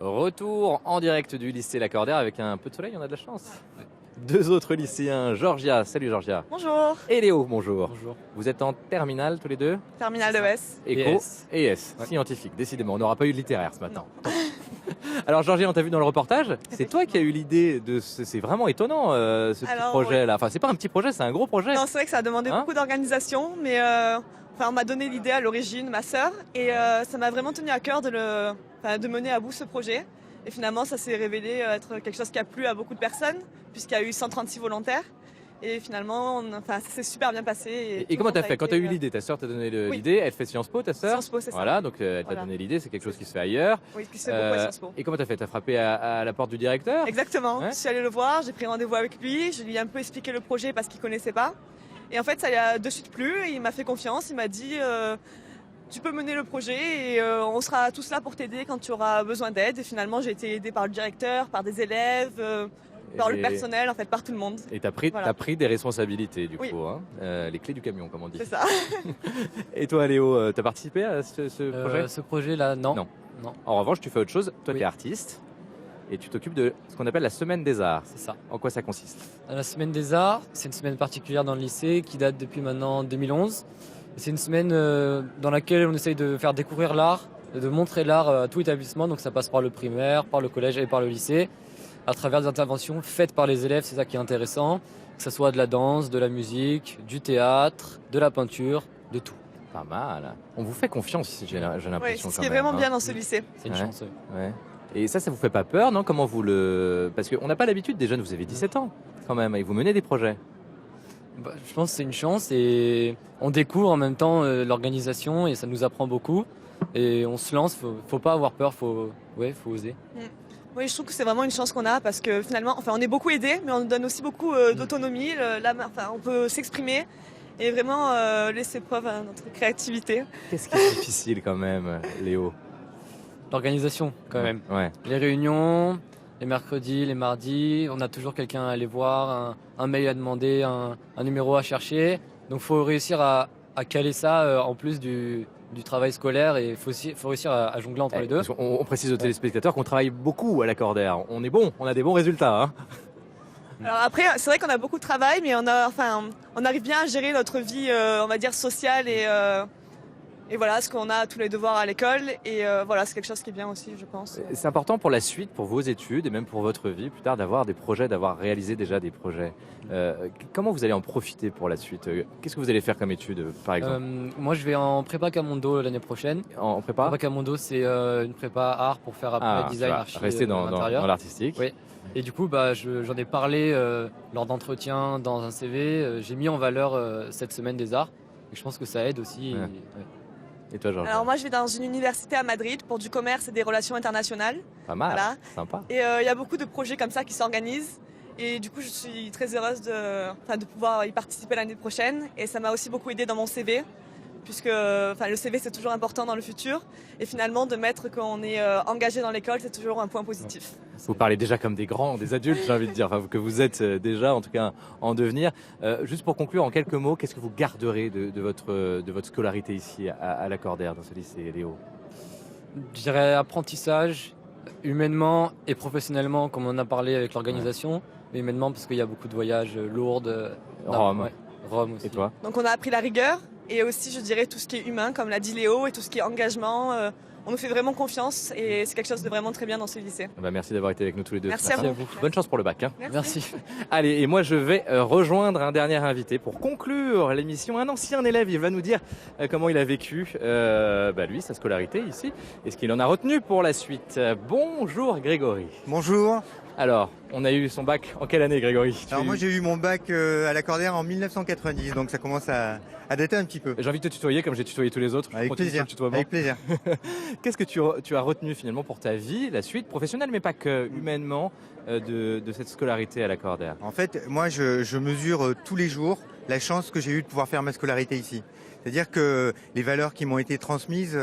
Retour en direct du lycée Lacordaire avec un peu de soleil, on a de la chance. 2 autres lycéens, Georgia, salut Georgia.
Bonjour.
Et Léo, bonjour. Bonjour. Vous êtes en terminale tous les deux?
Terminale ES.
Éco et S, scientifique, décidément, on n'aura pas eu de littéraire ce matin. Alors Georgia, on t'a vu dans le reportage, c'est toi qui as eu l'idée de c'est vraiment étonnant ce petit projet-là. Enfin, c'est pas un petit projet, c'est un gros projet.
Non, c'est vrai que ça a demandé beaucoup d'organisation, mais on m'a donné l'idée à l'origine, ma sœur, et ça m'a vraiment tenu à cœur de mener à bout ce projet. Et finalement, ça s'est révélé être quelque chose qui a plu à beaucoup de personnes, puisqu'il y a eu 136 volontaires. Et finalement, ça s'est super bien passé.
Et comment t'as fait? Quand t'as eu l'idée, ta sœur t'a donné l'idée, elle fait Sciences Po, ta sœur?
Sciences Po, c'est ça.
Voilà, donc elle t'a donné l'idée, c'est quelque chose qui se fait ailleurs.
Oui, qui se fait beaucoup à Sciences Po.
Et comment t'as fait? T'as frappé à la porte du directeur?
Exactement, je suis allée le voir, j'ai pris rendez-vous avec lui, je lui ai un peu expliqué le projet parce qu'il ne connaissait pas. Et en fait, ça lui a de suite plu, il m'a fait confiance, il m'a dit tu peux mener le projet et on sera tous là pour t'aider quand tu auras besoin d'aide. Et finalement, j'ai été aidée par le directeur, par des élèves, par le personnel, en fait, par tout le monde.
Et t'as pris des responsabilités du
Oui.
coup, hein. Les clés du camion, comme on dit.
C'est ça.
Et toi, Léo, t'as participé à ce projet?
Ce projet-là, non.
Non. En revanche, tu fais autre chose. Toi, tu es artiste et tu t'occupes de ce qu'on appelle la Semaine des Arts.
C'est ça.
En quoi ça consiste?
La Semaine des Arts, c'est une semaine particulière dans le lycée qui date depuis maintenant 2011. C'est une semaine dans laquelle on essaye de faire découvrir l'art, de montrer l'art à tout établissement. Donc ça passe par le primaire, par le collège et par le lycée, à travers des interventions faites par les élèves. C'est ça qui est intéressant, que ce soit de la danse, de la musique, du théâtre, de la peinture, de tout.
Pas mal. On vous fait confiance ici, j'ai l'impression.
Oui, c'est ce qui est vraiment bien dans ce lycée.
C'est une chance.
Ouais. Et ça vous fait pas peur, non? Comment vous le... Parce qu'on n'a pas l'habitude, des jeunes, vous avez 17 ans quand même, et vous menez des projets.
Je pense que c'est une chance et on découvre en même temps l'organisation et ça nous apprend beaucoup. Et on se lance, faut pas avoir peur, faut oser.
Oui, je trouve que c'est vraiment une chance qu'on a parce que finalement, on est beaucoup aidés, mais on nous donne aussi beaucoup d'autonomie. On peut s'exprimer et vraiment laisser preuve à notre créativité.
Qu'est-ce qui est difficile quand même, Léo?
L'organisation quand même.
Ouais.
Les réunions, les mercredis, les mardis, on a toujours quelqu'un à aller voir, un mail à demander, un numéro à chercher. Donc il faut réussir à caler ça en plus du travail scolaire et il faut réussir à jongler entre les deux.
On précise aux téléspectateurs qu'on travaille beaucoup à l'Accordaire. On est bon, on a des bons résultats. Hein.
Alors après, c'est vrai qu'on a beaucoup de travail, mais on arrive bien à gérer notre vie, on va dire, sociale et voilà, ce qu'on a tous les devoirs à l'école. Et voilà, c'est quelque chose qui est bien aussi, je pense.
C'est important pour la suite, pour vos études et même pour votre vie, plus tard, d'avoir des projets, d'avoir réalisé déjà des projets. Comment vous allez en profiter pour la suite? Qu'est-ce que vous allez faire comme études, par exemple?
Moi, je vais en prépa Camondo l'année prochaine.
En prépa?
Prépa Camondo, c'est une prépa art pour faire après design, archi.
Rester dans l'artistique.
Oui. Et du coup, j'en ai parlé lors d'entretiens dans un CV. J'ai mis en valeur cette semaine des arts. Et je pense que ça aide aussi.
Ouais. Et toi, Georges?
Alors moi, je vais dans une université à Madrid pour du commerce et des relations internationales.
Pas mal,
voilà.
Sympa.
Et il y a beaucoup de projets comme ça qui s'organisent. Et du coup, je suis très heureuse de pouvoir y participer l'année prochaine. Et ça m'a aussi beaucoup aidé dans mon CV, puisque le CV, c'est toujours important dans le futur. Et finalement, de mettre qu'on est engagé dans l'école, c'est toujours un point positif.
Vous parlez déjà comme des grands, des adultes, j'ai envie de dire, que vous êtes déjà, en tout cas, en devenir. Juste pour conclure, en quelques mots, qu'est-ce que vous garderez de votre scolarité ici à l'Accordaire, dans ce lycée, Léo?
Je dirais apprentissage, humainement et professionnellement, comme on en a parlé avec l'organisation. Mais humainement, parce qu'il y a beaucoup de voyages, Lourdes,
Rome.
Rome aussi.
Et toi?
Donc on a appris la rigueur et aussi, je dirais, tout ce qui est humain, comme l'a dit Léo, et tout ce qui est engagement. On nous fait vraiment confiance et c'est quelque chose de vraiment très bien dans ce lycée.
Merci d'avoir été avec nous tous les deux.
Merci à vous.
Bonne chance pour le bac. Hein.
Merci.
Allez, et moi je vais rejoindre un dernier invité pour conclure l'émission. Un ancien élève, il va nous dire comment il a vécu lui, sa scolarité ici et ce qu'il en a retenu pour la suite. Bonjour Grégory.
Bonjour.
Alors, on a eu son bac en quelle année, Grégory?
Alors moi j'ai eu mon bac à l'Accordaire en 1990, donc ça commence à dater un petit peu.
J'ai envie de te tutoyer comme j'ai tutoyé tous les autres.
Avec plaisir.
Avec
plaisir.
Qu'est-ce que tu as retenu finalement pour ta vie, la suite professionnelle, mais pas que humainement, de cette scolarité à l'Accordaire?
En fait, moi je mesure tous les jours la chance que j'ai eue de pouvoir faire ma scolarité ici. C'est-à-dire que les valeurs qui m'ont été transmises,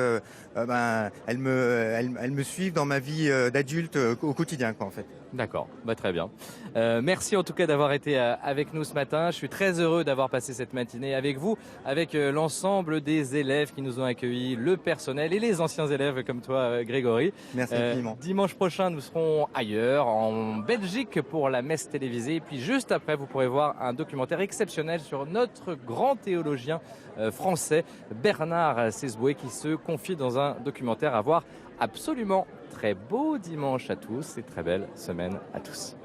elles me suivent dans ma vie d'adulte au quotidien, quoi, en fait.
D'accord, très bien. Merci en tout cas d'avoir été avec nous ce matin. Je suis très heureux d'avoir passé cette matinée avec vous, avec l'ensemble des élèves qui nous ont accueillis, le personnel et les anciens élèves comme toi, Grégory.
Merci infiniment.
Dimanche prochain, nous serons ailleurs, en Belgique, pour la messe télévisée. Et puis juste après, vous pourrez voir un documentaire exceptionnel sur notre grand théologien français, Bernard Sesboué, qui se confie dans un documentaire à voir absolument. Très beau dimanche à tous et très belle semaine à tous.